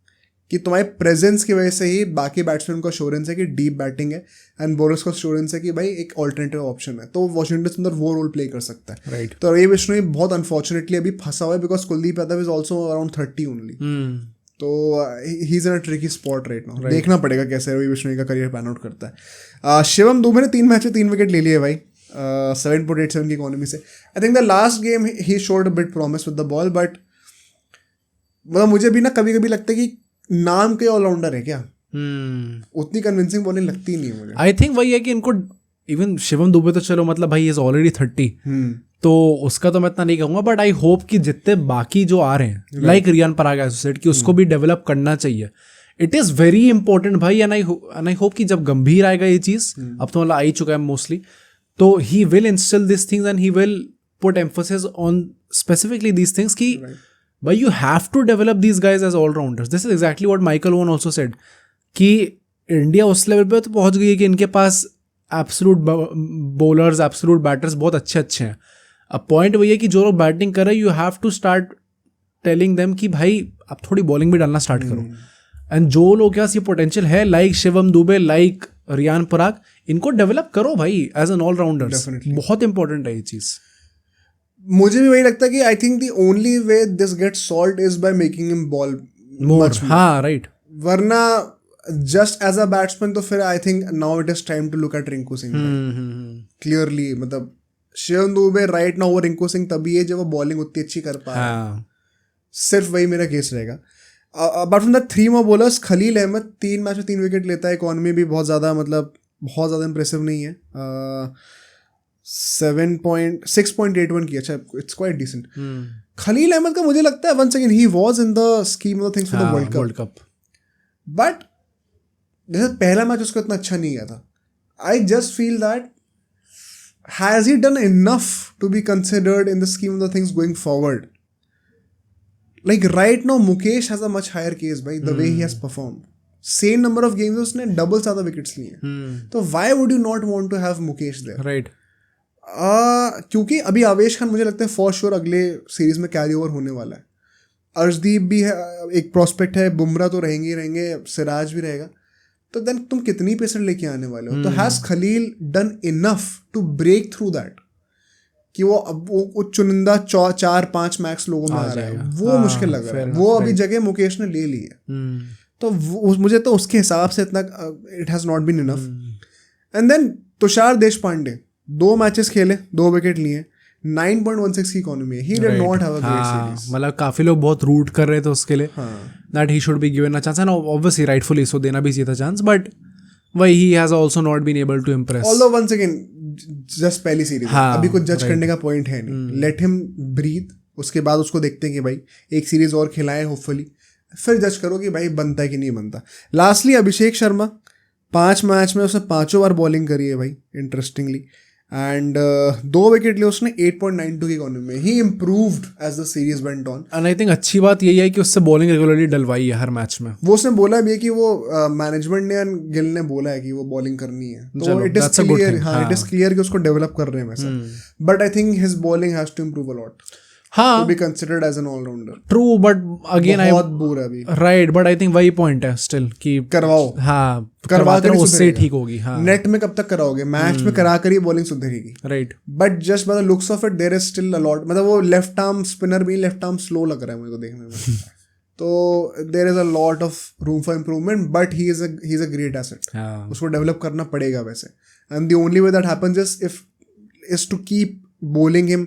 कि तुम्हारे प्रेजेंस की वजह से ही बाकी बैट्समैन को एश्योरेंस है कि डीप बैटिंग है, एंड बॉलर्स को एश्योरेंस है कि भाई एक ऑल्टरनेटिव ऑप्शन है. तो वाशिंगटन सुंदर वो रोल प्ले कर सकता है. राइट. तो रवि बिश्नोई बहुत अनफॉर्चुनेटली अभी फंसा हुआ है because Kuldeep Yadav is also around 30 only. तो he is in a tricky spot right now. देखना पड़ेगा कैसे रवि बिश्नोई का करियर पैन आउट करता है. शिवम दुबे ने 3 मैच में 3 विकेट ले लिए भाई, 7.87 की इकोनॉमी से. आई think the last game he showed a bit promise with the ball, but मतलब मुझे भी ना कभी कभी लगता है कि नाम के ऑलराउंडर है क्या, उतनी कन्विंसिंग बॉलिंग लगती नहीं है मुझे. आई थिंक वही है कि इनको इवन शिवम दुबे तो चलो मतलब भाई इज ऑलरेडी 30, तो उसका तो मैं इतना नहीं कहूँगा, बट आई होप कि जितने बाकी जो आ रहे हैं लाइक रियान पराग एसोसिएट की उसको भी डेवलप करना चाहिए. इट इज़ वेरी इंपॉर्टेंट भाई. एंड आई होप कि जब गंभीर आएगा ये चीज़, अब तो मतलब आ ही चुका है मोस्टली, तो he will instil this things and he will put emphasis on specifically these things कि भाई you have to develop these guys as allrounders. This is exactly what Michael Owen also said कि India उस level पे तो पहुंच गई है कि इनके पास एब्सोल्यूट बॉलर्स, एब्सोल्यूट बैटर्स बहुत अच्छे हैं. अब पॉइंट वही है कि जो लोग बैटिंग कर रहे हैं, you have to start telling them कि भाई आप थोड़ी बॉलिंग भी डालना स्टार्ट करो. एंड जो लोग के पास ये पोटेंशियल है लाइक शिवम दुबे, लाइक रियान पराग, इनको डेवलप करो भाई एज एन ऑलराउंडर. बहुत इंपॉर्टेंट है ये चीज़. मुझे भी वही लगता है कि I think the only way this gets solved is by making him bowl more. हाँ राइट. वरना जस्ट एज अ बैट्समैन तो फिर I think now it is time to look at Rinku Singh clearly. मतलब शिवम दुबे राइट नाउ, वो रिंकू सिंह तभी है जब वो बॉलिंग उतनी अच्छी कर पा रहा है. सिर्फ वही मेरा केस रहेगा. Apart from the 3 more bowlers, Khaleel Ahmed 3 match में 3 विकेट लेता है. इकॉनमी भी बहुत ज़्यादा मतलब बहुत ज़्यादा इंप्रेसिव नहीं है. 6.81 की. अच्छा, it's quite decent. Khaleel Ahmed का मुझे लगता है once again he was in the scheme of things for the world cup, but जैसे पहला मैच उसका इतना अच्छा नहीं गया था. I just feel that has he done enough to be considered in the scheme of the things going forward. Like right now, Mukesh has a much higher case by the way he has performed. Same number of games उसने double ज़्यादा wickets लिए. तो why would you not want to have Mukesh there? Right. क्योंकि अभी आवेश खान मुझे लगता है फॉर श्योर अगले सीरीज में कैरी ओवर होने वाला है. अर्शदीप भी है, एक प्रोस्पेक्ट है, बुमराह तो रहेंगे, सिराज भी रहेगा. तो देन तुम कितनी पेसर लेके आने वाले हो? तो has Khaleel done enough to break through that कि वो चुनिंदा 4-5 मैक्स लोगों में आ रहा है? वो मुश्किल लग रहा है. वो अभी जगह मुकेश ने ले ली है. तो मुझे तो उसके हिसाब से इतना it has not been enough. And then Tushar Deshpande 2 matches खेले, 2 विकेट लिए, 9.16 की इकोनॉमी है. He did not have a great series. मतलब काफी लोग बहुत रूट कर रहे थे उसके लिए that he should be given a chance, and obviously rightfully so देना भी चाहिए था चांस, बट वही he has also not been able to impress. Although once again just पहली सीरीज, अभी कुछ जज करने का पॉइंट है नहीं. Let him breathe. उसके बाद उसको देखते हैं कि भाई एक सीरीज और खिलाएं होपफुली, फिर जज करो कि भाई बनता है कि नहीं बनता. लास्टली अभिषेक शर्मा 5 मैच में उसने 5 बार बॉलिंग करी है भाई, इंटरेस्टिंगली. एंड 2 विकेट लिए उसने 8.92 की इकोनॉमी में. He improved as the series went on. And I think अच्छी बात यही है कि उससे बॉलिंग रेगुलरली डलवाई है हर मैच में. वो उसने बोला भी है कि वो मैनेजमेंट ने गिल ने बोला है कि वो बॉलिंग करनी है. तो इट इज क्लियर, हाँ इट इज क्लियर कि उसको डेवलप कर रहे हैं वैसे. But I think his bowling has to improve a lot to be considered as an all-rounder. True, but again बहुत बुरा अभी. Right, but I think वही point है still कि करवाओ. हाँ, करवा कर उससे ठीक होगी. हाँ. नेट में कब तक कराओगे? मैच में करा कर ही bowling सुधरेगी. Right. But just by the looks of it, there is still a lot. मतलब वो लेफ्ट आर्म स्पिनर भी लेफ्ट आर्म स्लो लग रहा है मुझे को देखने में. तो there is a lot of room for improvement, but he is a great asset. उसको डेवलप करना पड़ेगा वैसे. And the only way that happens is to keep bowling him,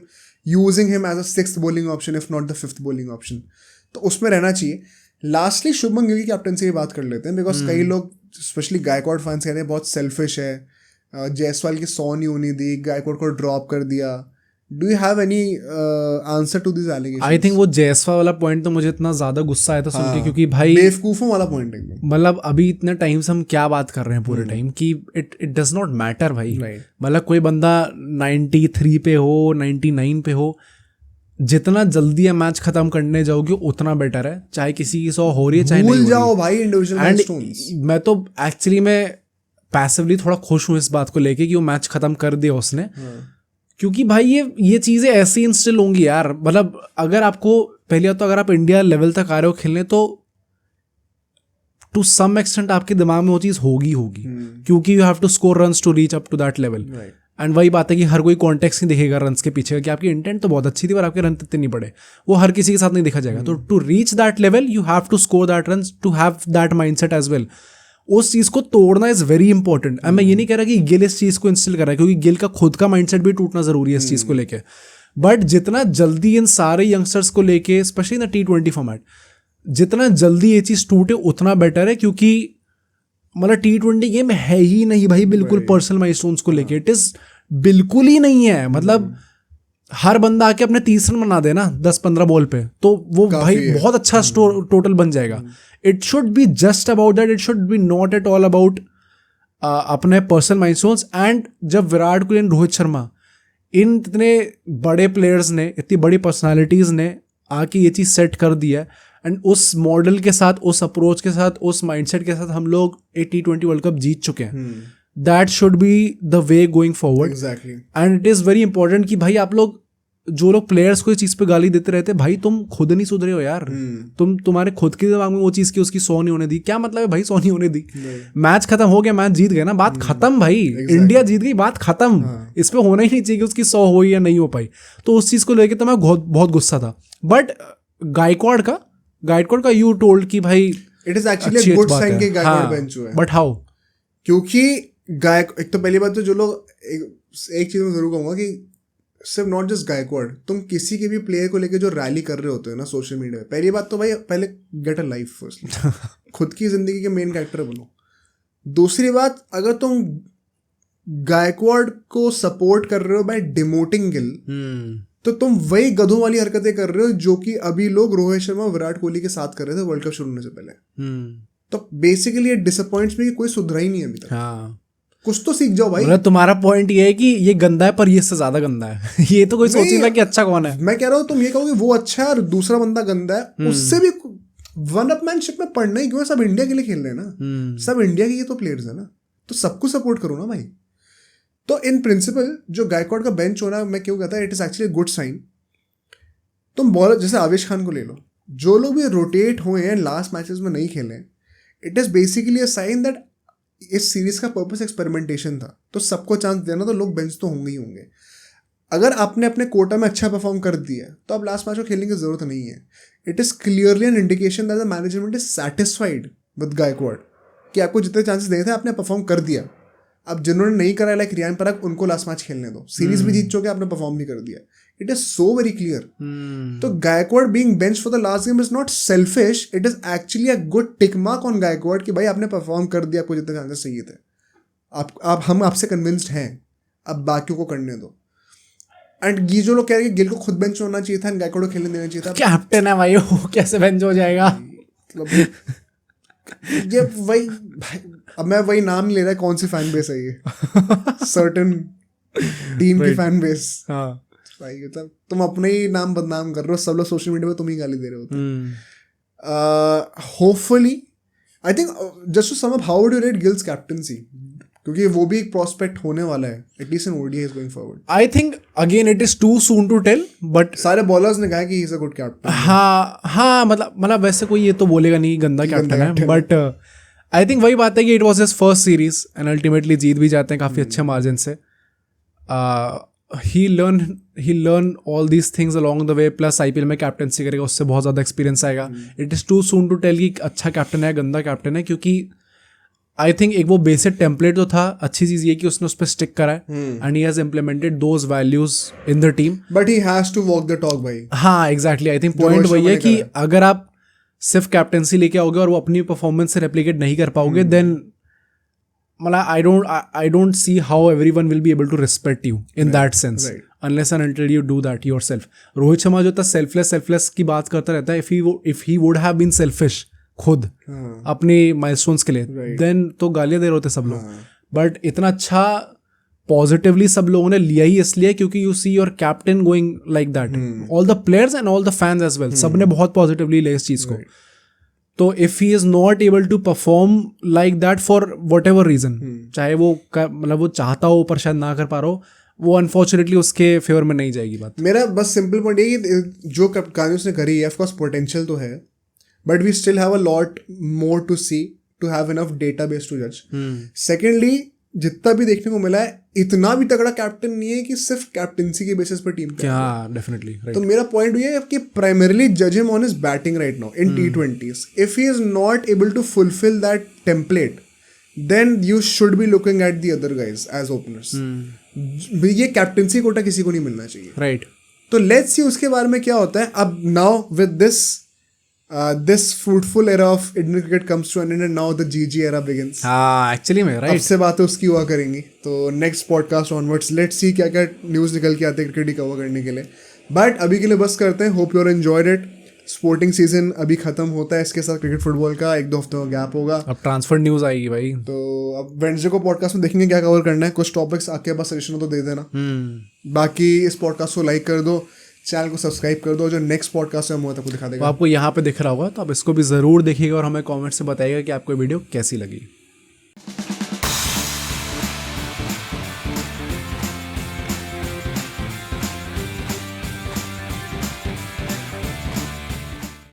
using him as a 6th bowling option, if not the 5th bowling option. तो उसमें रहना चाहिए. Lastly Shubman Gill की captaincy की बात कर लेते हैं, बिकॉज कई लोग स्पेशली गायकवाड़ फैंस कहते हैं बहुत सेल्फिश है, जायसवाल की 100 नहीं होनी दी, गायकवाड़ को ड्रॉप कर दिया. Do you have any answer to this allegations? I think वो जायसवाल वाला पॉइंट तो मुझे इतना ज्यादा गुस्सा आया था सुन के, क्योंकि भाई बेवकूफों वाला पॉइंट एकदम. मतलब अभी इतने टाइम से हम क्या बात कर रहे हैं पूरे टाइम कि इट डज नॉट मैटर भाई. मतलब कोई बंदा 93 पे हो 99 पे हो, जितना जल्दी ये मैच खत्म करने जाओगे उतना बेटर है, चाहे किसी की 100 हो रही है चाहे नहीं भूल हो रही. जाओ भाई इंडिविजुअल एंड माइलस्टोन्स. मैं तो एक्चुअली मैं पैसिवली थोड़ा खुश हूँ इस बात को लेके कि वो मैच खत्म कर दिया उसने, क्योंकि भाई ये चीजें ऐसी इंस्टिल होंगी यार. मतलब अगर आपको पहले बात तो अगर आप इंडिया लेवल तक आ रहे हो खेलने, तो टू सम एक्सटेंट आपके दिमाग में वो चीज होगी क्योंकि you have to score runs to reach up to that level. And वही बात है कि हर कोई कॉन्टेक्स्ट नहीं दिखेगा रन्स के पीछे कि आपकी इंटेंट तो बहुत अच्छी थी पर आपके रन इतने नहीं पड़े, वो हर किसी के साथ नहीं दिखा जाएगा. तो to reach that level you have to score that runs, to have that mindset as well. उस चीज को तोड़ना इज वेरी इंपॉर्टेंट. एंड मैं ये नहीं कह रहा कि गिल इस चीज को इंस्टिल कर रहा है, क्योंकि गिल का खुद का माइंडसेट भी टूटना जरूरी है इस चीज को लेके. बट जितना जल्दी इन सारे यंगस्टर्स को लेके, स्पेशली इन T20 फॉर्मेट, जितना जल्दी ये चीज टूटे उतना बेटर है. क्योंकि मतलब T20 गेम है ही नहीं भाई बिल्कुल पर्सनल माइलस्टोन्स को लेके. इट इज बिल्कुल ही नहीं है. मतलब हर बंदा आके अपने 30 रन बना देना 10-15 बॉल पे, तो वो भाई बहुत अच्छा टोटल बन जाएगा. It should be just about that. It should be not at all about अपने पर्सनल माइलस्टोन्स. एंड जब विराट कोहली, रोहित शर्मा, इन इतने बड़े प्लेयर्स ने, इतनी बड़ी पर्सनालिटीज ने आके ये चीज़ सेट कर दी है, एंड उस मॉडल के साथ, उस अप्रोच के साथ, उस माइंडसेट के साथ हम लोग T20 वर्ल्ड कप जीत चुके हैं. That should be the way going forward. And it is very important कि भाई आप लोग, जो लोग प्लेयर्स को इस चीज पे गाली देते रहते, भाई तुम खुद नहीं सुधरे हो यार. तुम्हारे खुद के दिमाग में वो चीज की उसकी 100 नहीं होने दी. क्या मतलब है भाई 100 नहीं होने दी? मैच खत्म हो गया, मैच जीत गए ना, बात खत्म भाई. इंडिया जीत गई, बात खत्म. इस पे होना ही नहीं चाहिए कि उसकी 100 हो या नहीं हो पाई. तो उस चीज को लेकर तो मैं बहुत गुस्सा था. बट गायकवाड़ का यू टोल्ड कि भाई it is actually good sign कि गायकवाड़ बेंच हुआ है. But how? क्योंकि एक तो पहली बात तो जो लोग, एक चीज मैं जरूर कहूंगा कि सिर्फ नॉट जस्ट गायकवाड़, तुम किसी के भी प्लेयर को लेके जो रैली कर रहे होते हो ना सोशल मीडिया पे, पहली बात तो भाई पहले गेट अ लाइफ फर्स्ट. खुद की जिंदगी के मेन कैरेक्टर बनो. दूसरी बात, अगर तुम गायकवाड़ को सपोर्ट कर रहे हो बाय डिमोटिंग गिल, तो तुम वही गधों वाली हरकतें कर रहे हो जो कि अभी लोग रोहित शर्मा और विराट कोहली के साथ कर रहे थे वर्ल्ड कप शुरू होने से पहले. तो बेसिकली ये डिसअपॉइंट्स में कि कोई सुधरा ही नहीं है अभी तक. कुछ तो सीख जाओ भाई. मतलब तुम्हारा पॉइंट ये है कि ये गंदा है पर ये इससे ज्यादा गंदा है. ये तो कोई सोचेगा कि अच्छा कौन है. मैं कह रहा हूँ तुम ये कहोगे वो अच्छा है और दूसरा बंदा गंदा है, उससे भी वन अपमैनशिप में पढ़ना ही क्यों है? सब इंडिया के लिए खेल रहे हैं ना, सब इंडिया के ये तो प्लेयर्स है ना, तो सबको सपोर्ट करो ना भाई. तो इन प्रिंसिपल जो गायकवाड़ का बेंच होना, मैं क्यों कहता है it is actually good sign. तुम बॉलर जैसे आवेश खान को ले लो, जो लोग भी रोटेट हुए हैं लास्ट मैचेस में नहीं खेले, it is basically a sign that इस सीरीज का पर्पस एक्सपेरिमेंटेशन था. तो सबको चांस देना, तो लोग बेंच तो होंगे ही होंगे. अगर आपने अपने कोटा में अच्छा परफॉर्म कर दिया तो अब लास्ट मैच को खेलने की जरूरत नहीं है. It is clearly an indication that the management is satisfied with Gaikwad कि आपको जितने चांसेस देने थे आपने परफॉर्म कर दिया. अब जिन्होंने नहीं करा, लाइक रियान पराग, उनको लास्ट मैच खेलने दो. सीरीज भी जीत चुके, आपने परफॉर्म भी कर दिया. It is so very clear. तो Gaikwad being bench for the last game is not selfish, it is actually a good tick mark on Gaikwad कि भाई आपने परफॉर्म कर दिया, आपको जितने चांसेस चाहिए थे. आप हम आपसे कन्विंस्ड हैं, अब बाकियों को करने दो. एंड ये जो लोग कह रहे हैं गिल को खुद बेंच होना चाहिए था, गायकवाड़ को खेलने देना चाहिए था. कैप्टन है भाई, वो कैसे बेंच हो जाएगा? ये वही, अब मैं वही नाम ले रहा है, कौन सी फैन बेस है ये, सर्टेन टीम की फैन बेस. भाई मतलब तुम अपने ही नाम बदनाम कर रहे हो, सब लोग सोशल मीडिया पे तुम ही गाली दे रहे हो. Hopefully I think just to sum up, how would you rate Gill's captaincy? क्योंकि वो भी एक प्रोस्पेक्ट होने वाला है, at least in ODIs going forward. I think again it is too soon to tell, but सारे बॉलर्स ने कहा कि he is a good captain. हाँ मतलब वैसे कोई ये तो बोलेगा नहीं गंदा कैप्टन है, बट आई थिंक वही बात है कि it was his first series and ultimately जीत भी जाते हैं काफ़ी अच्छे मार्जिन से. He learn all these things along the way, plus IPL में कैप्टनसी करेगा, उससे बहुत ज़्यादा एक्सपीरियंस आएगा. It is too soon to tell कि अच्छा कैप्टन है गंदा कैप्टन है, क्योंकि आई थिंक एक वो बेसिक टेम्पलेट तो था, अच्छी चीज ये कि उसने उस पर स्टिक करा है and he has implemented those values in the team. But he has to walk the talk भाई. हाँ एग्जैक्टली, आई थिंक पॉइंट वही है कि अगर आप सिर्फ कैप्टेंसी लेके आओगे और वो अपनी परफॉर्मेंस से रेप्लिकेट नहीं कर पाओगे, देन मतलब I don't see how everyone will be able to respect you in that sense unless and until you do that yourself. Rohit Sharma जो था सेल्फलेस की बात करता रहता है. If he would have been selfish खुद अपने माइलस्टोन्स के लिए, देन तो गालियां दे रहे होते सब लोग. बट इतना अच्छा पॉजिटिवली सब लोगों ने लिया ही इसलिए क्योंकि you see your captain going like that. All the players and all the fans as well, सब ने बहुत पॉजिटिवली लिया इस चीज को. तो if he is not able to perform like that for whatever reason, चाहे वो मतलब वो चाहता हो पर शायद ना कर पा रहा हो, वो अनफॉर्चुनेटली उसके फेवर में नहीं जाएगी बात. मेरा बस सिंपल पॉइंट ये कि जो कहानी उसने करी है, ऑफकोर्स पोटेंशियल तो है, but we still have a lot more to see to have enough database to जज. सेकेंडली, जितना भी देखने को मिला है, इतना भी तगड़ा कैप्टन नहीं है कि सिर्फ कैप्टनसी के बेसिस पर टीम पे. हाँ डेफिनेटली. तो मेरा पॉइंट ये है कि प्राइमरीली जज him on his batting right now in T20s. If he is not able to fulfil that template, then you should be looking at the other guys as openers. ये captaincy Kota किसी को नहीं मिलना चाहिए. राइट. तो let's see उसके बारे में क्या होता है. अब now with this fruitful era of Indian cricket comes to an end and now the GG era begins. हाँ एक्चुअली में राइट. अब से बातें उसकी हुआ करेंगी. तो next podcast onwards let's see क्या क्या न्यूज़ निकल के आते हैं क्रिकेट कवर करने के लिए. बट अभी के लिए बस करते हैं. Hope you are enjoyed it. Sporting season अभी खत्म होता है, इसके साथ क्रिकेट फुटबॉल का 1-2 हफ्ते का गैप होगा. अब ट्रांसफर न्यूज आएगी भाई. तो अब वेडनेसडे को पॉडकास्ट में देखेंगे क्या कवर करना है. कुछ टॉपिक्स आपके पास सजेशन हो तो दे देना. बाकी इस पॉडकास्ट को लाइक कर दो, चैनल को सब्सक्राइब कर दो. जो नेक्स्ट पॉडकास्ट है हम आपको दिखा देगा. आपको यहाँ पे दिख रहा होगा, तो आप इसको भी जरूर देखिएगा और हमें कमेंट से बताइएगा कि आपको वीडियो कैसी लगी.